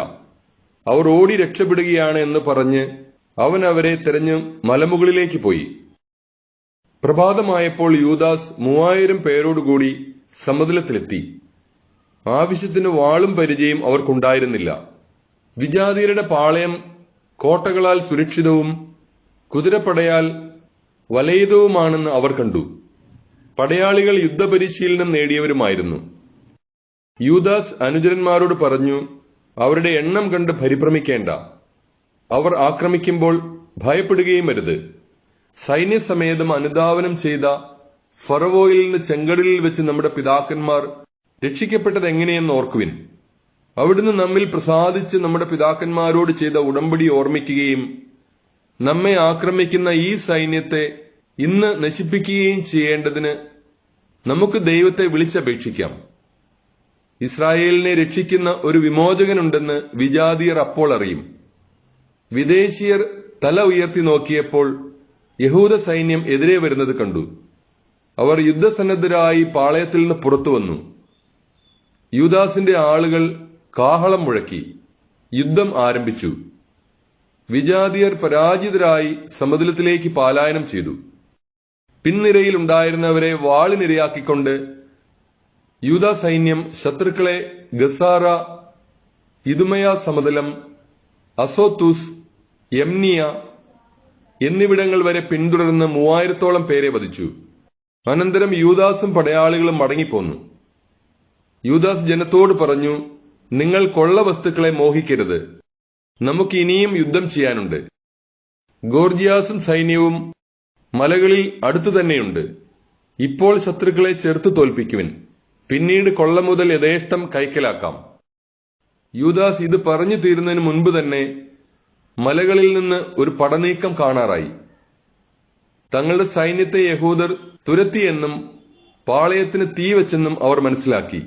അവർ ഓടി രക്ഷപ്പെടുകയാണ് എന്ന് പറഞ്ഞ് അവൻ അവരെ തെരഞ്ഞ് മലമുകളിലേക്ക് പോയി. പ്രഭാതമായപ്പോൾ യൂദാസ് 3000 പേരോടുകൂടി സമുദ്രത്തിലെത്തി. ആവശ്യത്തിന് വാളും പരിചയം അവർക്കുണ്ടായിരുന്നില്ല. വിജാതീയരുടെ പാളയം കോട്ടകളാൽ സുരക്ഷിതവും കുതിരപ്പടയാൽ വലയിതവുമാണെന്ന് അവർ കണ്ടു. പടയാളികൾ യുദ്ധപരിശീലനം നേടിയവരുമായിരുന്നു. യൂദാസ് അനുചരന്മാരോട് പറഞ്ഞു, അവരുടെ എണ്ണം കണ്ട് പരിഭ്രമിക്കേണ്ട. അവർ ആക്രമിക്കുമ്പോൾ ഭയപ്പെടുകയും അരുത്. സൈന്യസമേതം അനുധാവനം ചെയ്ത ഫറവോയിൽ നിന്ന് ചെങ്കടലിൽ വെച്ച് നമ്മുടെ പിതാക്കന്മാർ രക്ഷിക്കപ്പെട്ടത് എങ്ങനെയെന്ന് ഓർക്കുവിൻ. അവിടുന്ന് നമ്മിൽ പ്രസാദിച്ച് നമ്മുടെ പിതാക്കന്മാരോട് ചെയ്ത ഉടമ്പടി ഓർമ്മിക്കുകയും നമ്മെ ആക്രമിക്കുന്ന ഈ സൈന്യത്തെ ഇന്ന് നശിപ്പിക്കുകയും ചെയ്യേണ്ടതിന് നമുക്ക് ദൈവത്തെ വിളിച്ചപേക്ഷിക്കാം. ഇസ്രായേലിനെ രക്ഷിക്കുന്ന ഒരു വിമോചകനുണ്ടെന്ന് വിജാതീയർ അപ്പോൾ അറിയും. വിദേശീയർ തല ഉയർത്തി നോക്കിയപ്പോൾ യഹൂദ സൈന്യം എതിരെ വരുന്നത് കണ്ടു. അവർ യുദ്ധസന്നദ്ധരായി പാളയത്തിൽ നിന്ന് പുറത്തു വന്നു. യൂദാസിന്റെ ആളുകൾ കാഹളം മുഴക്കി. യുദ്ധം ആരംഭിച്ചു. വിജാതീയർ പരാജിതരായി സമുദ്രത്തിലേക്ക് പലായനം ചെയ്തു. പിൻനിരയിൽ ഉണ്ടായിരുന്നവരെ വാളിനിരയാക്കിക്കൊണ്ട് യൂദാ സൈന്യം ശത്രുക്കളെ ഗസാറ, ഇദുമയ സമതലം, അസോത്തൂസ്, യംനിയ എന്നിവിടങ്ങൾ വരെ പിന്തുടർന്ന് 3000-ഓളം പേരെ വധിച്ചു. അനന്തരം യൂദാസും പടയാളികളും മടങ്ങിപ്പോന്നു. യൂദാസ് ജനത്തോട് പറഞ്ഞു, നിങ്ങൾ കൊള്ള വസ്തുക്കളെ മോഹിക്കരുത്. നമുക്ക് ഇനിയും യുദ്ധം ചെയ്യാനുണ്ട്. ഗോർജിയാസും സൈന്യവും മലകളിൽ അടുത്തു തന്നെയുണ്ട്. ഇപ്പോൾ ശത്രുക്കളെ ചെറുത്തു തോൽപ്പിക്കുവിൻ. പിന്നീട് കൊള്ള മുതൽ യഥേഷ്ടം കൈക്കലാക്കാം. യൂദാസ് ഇത് പറഞ്ഞു തീരുന്നതിന് മുൻപ് തന്നെ മലകളിൽ നിന്ന് ഒരു പടനീക്കം കാണാറായി. തങ്ങളുടെ സൈന്യത്തെ യഹൂദർ തുരത്തിയെന്നും പാളയത്തിന് തീ വെച്ചെന്നും അവർ മനസ്സിലാക്കി.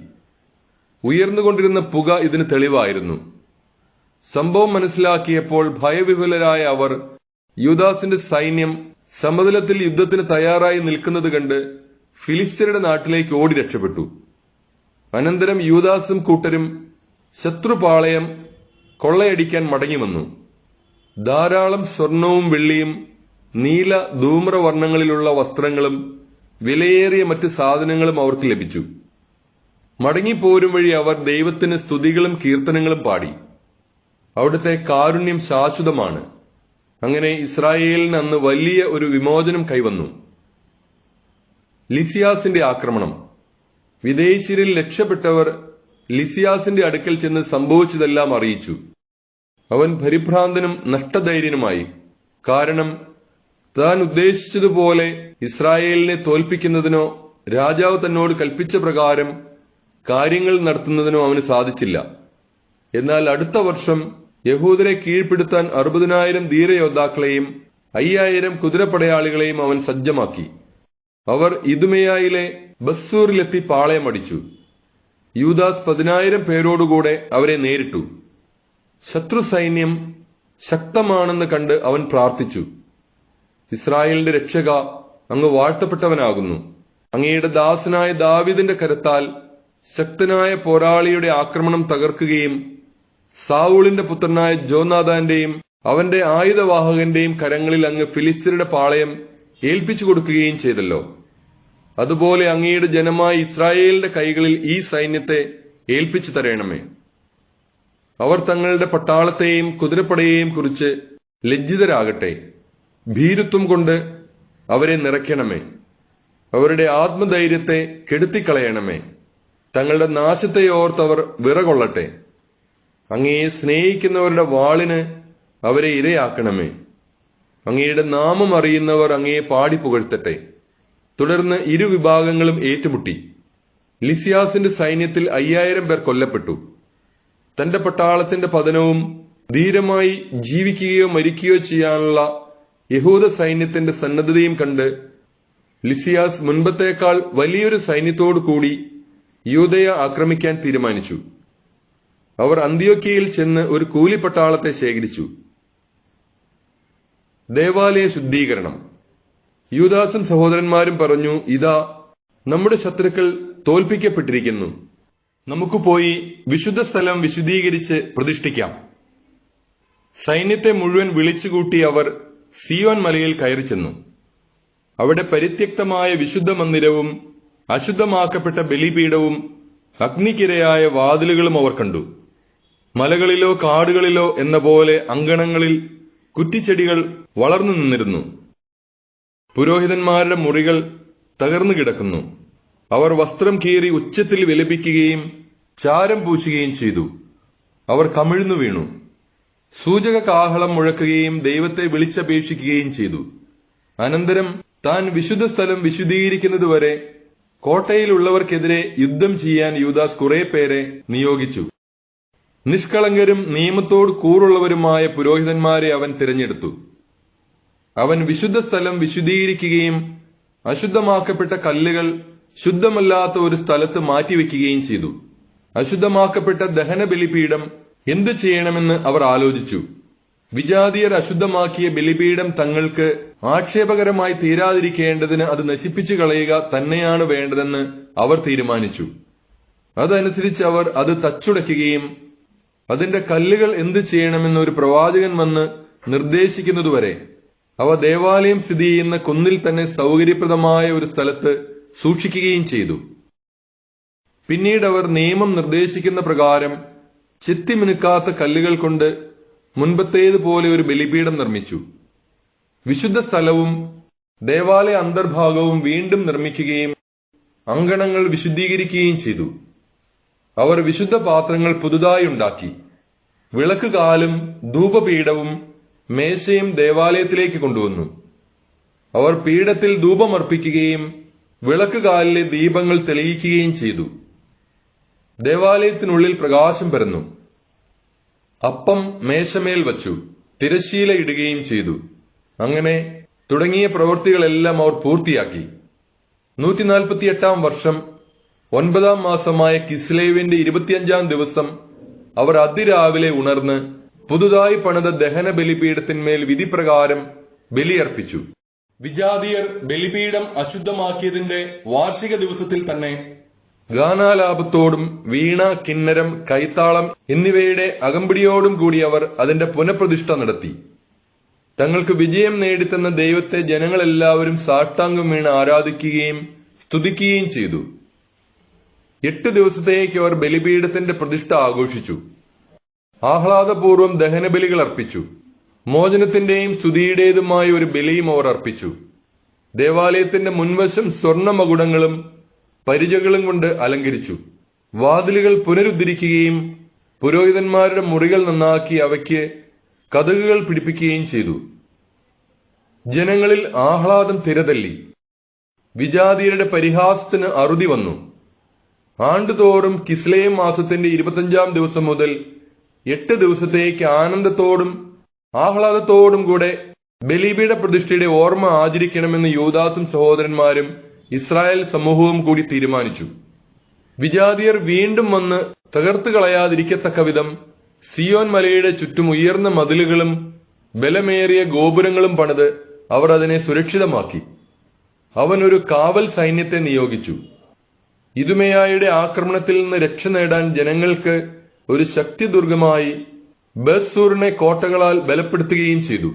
ഉയർന്നുകൊണ്ടിരുന്ന പുക ഇതിന് തെളിവായിരുന്നു. സംഭവം മനസ്സിലാക്കിയപ്പോൾ ഭയവിഹുലരായ അവർ യൂദാസിന്റെ സൈന്യം സമതലത്തിൽ യുദ്ധത്തിന് തയ്യാറായി നിൽക്കുന്നത് കണ്ട് ഫിലിസ്ത്യരുടെ നാട്ടിലേക്ക് ഓടി രക്ഷപ്പെട്ടു. അനന്തരം യൂദാസും കൂട്ടരും ശത്രുപാളയം കൊള്ളയടിക്കാൻ മടങ്ങിവന്നു. ധാരാളം സ്വർണവും വെള്ളിയും നീല ധൂമ്രവർണ്ണങ്ങളിലുള്ള വസ്ത്രങ്ങളും വിലയേറിയ മറ്റ് സാധനങ്ങളും അവർക്ക് ലഭിച്ചു. മടങ്ങിപ്പോരും വഴി അവർ ദൈവത്തിന് സ്തുതികളും കീർത്തനങ്ങളും പാടി. അവിടുത്തെ കാരുണ്യം ശാശ്വതമാണ്. അങ്ങനെ ഇസ്രായേലിന് അന്ന് വലിയ ഒരു വിമോചനം കൈവന്നു. ലിസിയാസിന്റെ ആക്രമണം. വിദേശീയരിൽ രക്ഷപ്പെട്ടവർ ലിസിയാസിന്റെ അടുക്കൽ ചെന്ന് സംഭവിച്ചതെല്ലാം അറിയിച്ചു. അവൻ പരിഭ്രാന്തനും നഷ്ടധൈര്യനുമായി. കാരണം താൻ ഉദ്ദേശിച്ചതുപോലെ ഇസ്രായേലിനെ തോൽപ്പിക്കുന്നതിനോ രാജാവ് തന്നോട് കൽപ്പിച്ച പ്രകാരം കാര്യങ്ങൾ നടത്തുന്നതിനോ അവന് സാധിച്ചില്ല. എന്നാൽ അടുത്ത വർഷം യഹൂദരെ കീഴ്പ്പെടുത്താൻ 60,000 ധീരയോദ്ധാക്കളെയും 5000 കുതിരപ്പടയാളികളെയും അവൻ സജ്ജമാക്കി. അവർ ഇദുമയായിലെ ബസ്സൂറിലെത്തി പാളയമടിച്ചു. യൂദാസ് 10,000 പേരോടുകൂടെ അവരെ നേരിട്ടു. ശത്രു സൈന്യം ശക്തമാണെന്ന് കണ്ട് അവൻ പ്രാർത്ഥിച്ചു, ഇസ്രായേലിന്റെ രക്ഷക, അങ്ങ് വാഴ്ത്തപ്പെട്ടവനാകുന്നു. അങ്ങയുടെ ദാസനായ ദാവീദിന്റെ കരത്താൽ ശക്തനായ പോരാളിയുടെ ആക്രമണം തകർക്കുകയും സാവൂളിന്റെ പുത്രനായ ജോനാഥാന്റെയും അവന്റെ ആയുധവാഹകന്റെയും കരങ്ങളിൽ അങ്ങ് ഫിലിസ്ത്യരുടെ പാളയം ഏൽപ്പിച്ചു കൊടുക്കുകയും ചെയ്തല്ലോ. അതുപോലെ അങ്ങയുടെ ജനമായ ഇസ്രായേലിന്റെ കൈകളിൽ ഈ സൈന്യത്തെ ഏൽപ്പിച്ചു തരണമേ. അവർ തങ്ങളുടെ പട്ടാളത്തെയും കുതിരപ്പടയെയും കുറിച്ച് ലജ്ജിതരാകട്ടെ. ഭീരുത്വം കൊണ്ട് അവരെ നിറയ്ക്കണമേ. അവരുടെ ആത്മധൈര്യത്തെ കെടുത്തിക്കളയണമേ. തങ്ങളുടെ നാശത്തെ ഓർത്തവർ വിറകൊള്ളട്ടെ. അങ്ങയെ സ്നേഹിക്കുന്നവരുടെ വാളിന് അവരെ ഇരയാക്കണമേ. അങ്ങയുടെ നാമം അറിയുന്നവർ അങ്ങയെ പാടി പുകഴ്ത്തട്ടെ. തുടർന്ന് ഇരുവിഭാഗങ്ങളും ഏറ്റുമുട്ടി. ലിസിയാസിന്റെ സൈന്യത്തിൽ 5000 പേർ കൊല്ലപ്പെട്ടു. തന്റെ പട്ടാളത്തിന്റെ പതനവും ധീരമായി ജീവിക്കുകയോ മരിക്കുകയോ ചെയ്യാനുള്ള യഹൂദ സൈന്യത്തിന്റെ സന്നദ്ധതയും കണ്ട് ലിസിയാസ് മുൻപത്തേക്കാൾ വലിയൊരു സൈന്യത്തോടു കൂടി യൂദയ ആക്രമിക്കാൻ തീരുമാനിച്ചു. അവർ അന്ത്യോക്യയിൽ ചെന്ന് ഒരു കൂലിപ്പട്ടാളത്തെ ശേഖരിച്ചു. ദേവാലയ ശുദ്ധീകരണം. യൂദാസും സഹോദരന്മാരും പറഞ്ഞു, ഇതാ നമ്മുടെ ശത്രുക്കൾ തോൽപ്പിക്കപ്പെട്ടിരിക്കുന്നു. നമുക്ക് പോയി വിശുദ്ധ സ്ഥലം വിശുദ്ധീകരിച്ച് പ്രതിഷ്ഠിക്കാം. സൈന്യത്തെ മുഴുവൻ വിളിച്ചുകൂട്ടി അവർ സിയോൻ മലയിൽ കയറി ചെന്നു. അവിടെ പരിത്യക്തമായ വിശുദ്ധ മന്ദിരവും അശുദ്ധമാക്കപ്പെട്ട ബലിപീഠവും അഗ്നിക്കിരയായ വാതിലുകളും അവർ കണ്ടു. മലകളിലോ കാടുകളിലോ എന്ന പോലെ അങ്കണങ്ങളിൽ കുറ്റിച്ചെടികൾ വളർന്നു നിന്നിരുന്നു. പുരോഹിതന്മാരുടെ മുറികൾ തകർന്നു കിടക്കുന്നു. അവർ വസ്ത്രം കീറി ഉച്ചത്തിൽ വിലപിക്കുകയും ചാരം പൂശുകയും ചെയ്തു. അവർ കമിഴ്ന്നു വീണു. സൂചക കാഹളം മുഴക്കുകയും ദൈവത്തെ വിളിച്ചപേക്ഷിക്കുകയും ചെയ്തു. അനന്തരം താൻ വിശുദ്ധ സ്ഥലം വിശുദ്ധീകരിക്കുന്നതുവരെ കോട്ടയിലുള്ളവർക്കെതിരെ യുദ്ധം ചെയ്യാൻ യൂദാസ് കുറെ പേരെ നിയോഗിച്ചു. നിഷ്കളങ്കരും നിയമത്തോട് കൂറുള്ളവരുമായ പുരോഹിതന്മാരെ അവൻ തിരഞ്ഞെടുത്തു. അവൻ വിശുദ്ധ സ്ഥലം വിശുദ്ധീകരിക്കുകയും അശുദ്ധമാക്കപ്പെട്ട കല്ലുകൾ ശുദ്ധമല്ലാത്ത ഒരു സ്ഥലത്ത് മാറ്റിവെക്കുകയും ചെയ്തു. അശുദ്ധമാക്കപ്പെട്ട ദഹന ബലിപീഠം എന്തു ചെയ്യണമെന്ന് അവർ ആലോചിച്ചു. വിജാതിയർ അശുദ്ധമാക്കിയ ബലിപീഠം തങ്ങൾക്ക് ആക്ഷേപകരമായി തീരാതിരിക്കേണ്ടതിന് അത് നശിപ്പിച്ചു കളയുക തന്നെയാണ് വേണ്ടതെന്ന് അവർ തീരുമാനിച്ചു. അതനുസരിച്ച് അവർ അത് തച്ചുടയ്ക്കുകയും അതിന്റെ കല്ലുകൾ എന്തു ചെയ്യണമെന്ന് ഒരു പ്രവാചകൻ വന്ന് നിർദ്ദേശിക്കുന്നതുവരെ അവ ദേവാലയം സ്ഥിതി ചെയ്യുന്ന കുന്നിൽ തന്നെ സൗകര്യപ്രദമായ ഒരു സ്ഥലത്ത് സൂക്ഷിക്കുകയും ചെയ്തു. പിന്നീട് അവർ നിയമം നിർദ്ദേശിക്കുന്ന പ്രകാരം ചെത്തിമിനുക്കാത്ത കല്ലുകൾ കൊണ്ട് മുൻപത്തേതുപോലെ ഒരു ബലിപീഠം നിർമ്മിച്ചു. വിശുദ്ധ സ്ഥലവും ദേവാലയ അന്തർഭാഗവും വീണ്ടും നിർമ്മിക്കുകയും അങ്കണങ്ങൾ വിശുദ്ധീകരിക്കുകയും ചെയ്തു. അവർ വിശുദ്ധ പാത്രങ്ങൾ പുതുതായി ഉണ്ടാക്കി. വിളക്കുകാലും ധൂപപീഠവും മേശയും ദേവാലയത്തിലേക്ക് കൊണ്ടുവന്നു. അവർ പീഠത്തിൽ ധൂപമർപ്പിക്കുകയും വിളക്കുകാലിലെ ദീപങ്ങൾ തെളിയിക്കുകയും ചെയ്തു. ദേവാലയത്തിനുള്ളിൽ പ്രകാശം പരന്നു. അപ്പം മേശമേൽ വച്ചു തിരശ്ശീല ഇടുകയും ചെയ്തു. അങ്ങനെ തുടങ്ങിയ പ്രവൃത്തികളെല്ലാം അവർ പൂർത്തിയാക്കി. 148 വർഷം 9 മാസമായ കിസ്ലേവിന്റെ 25 ദിവസം അവർ അതിരാവിലെ ഉണർന്ന് പുതുതായി പണിത ദഹന ബലിപീഠത്തിന്മേൽ വിധിപ്രകാരം ബലിയർപ്പിച്ചു. വിജാതിയർ ബലിപീഠം അശുദ്ധമാക്കിയതിന്റെ വാർഷിക ദിവസത്തിൽ തന്നെ ഗാനാലാപത്തോടും വീണ, കിന്നരം, കൈത്താളം എന്നിവയുടെ അകമ്പടിയോടും കൂടി അവർ അതിന്റെ പുനഃപ്രതിഷ്ഠ നടത്തി. തങ്ങൾക്ക് വിജയം നേടിത്തന്ന ദൈവത്തെ ജനങ്ങളെല്ലാവരും സാഷ്ടാംഗം വീണ് ആരാധിക്കുകയും സ്തുതിക്കുകയും ചെയ്തു. 8 ദിവസത്തേക്ക് അവർ ബലിപീഠത്തിന്റെ പ്രതിഷ്ഠ ആഘോഷിച്ചു. ആഹ്ലാദപൂർവ്വം ദഹനബലികൾ അർപ്പിച്ചു. മോചനത്തിന്റെയും സ്തുതിയുടേതുമായ ഒരു ബലിയും അവർ അർപ്പിച്ചു. ദേവാലയത്തിന്റെ മുൻവശം സ്വർണമകുടങ്ങളും പരിചകളും കൊണ്ട് അലങ്കരിച്ചു. വാതിലുകൾ പുനരുദ്ധരിക്കുകയും പുരോഹിതന്മാരുടെ മുറികൾ നന്നാക്കി അവയ്ക്ക് കതകുകൾ പിടിപ്പിക്കുകയും ചെയ്തു. ജനങ്ങളിൽ ആഹ്ലാദം തിരതല്ലി. വിജാതിയരുടെ പരിഹാസത്തിന് അറുതി വന്നു. ആണ്ടുതോറും കിസ്ലേവ് മാസത്തിന്റെ 25 ദിവസം മുതൽ 8 ദിവസത്തേക്ക് ആനന്ദത്തോടും ആഹ്ലാദത്തോടും കൂടെ ബലിപീഠ പ്രതിഷ്ഠയുടെ ഓർമ്മ ആചരിക്കണമെന്ന് യൂദാസും സഹോദരന്മാരും ഇസ്രായേൽ സമൂഹവും കൂടി തീരുമാനിച്ചു. വിജാതിയർ വീണ്ടും വന്ന് തകർത്തു കളയാതിരിക്കത്തക്ക വിധം സിയോൻ മലയുടെ ചുറ്റും ഉയർന്ന മതിലുകളും ബലമേറിയ ഗോപുരങ്ങളും പണിത് അവർ അതിനെ സുരക്ഷിതമാക്കി. അവൻ ഒരു കാവൽ സൈന്യത്തെ നിയോഗിച്ചു. ഇദുമേയായുടെ ആക്രമണത്തിൽ നിന്ന് രക്ഷ നേടാൻ ജനങ്ങൾക്ക് ഒരു ശക്തിദുർഗമായി ബേത്സൂറിനെ കോട്ടകളാൽ ബലപ്പെടുത്തുകയും ചെയ്തു.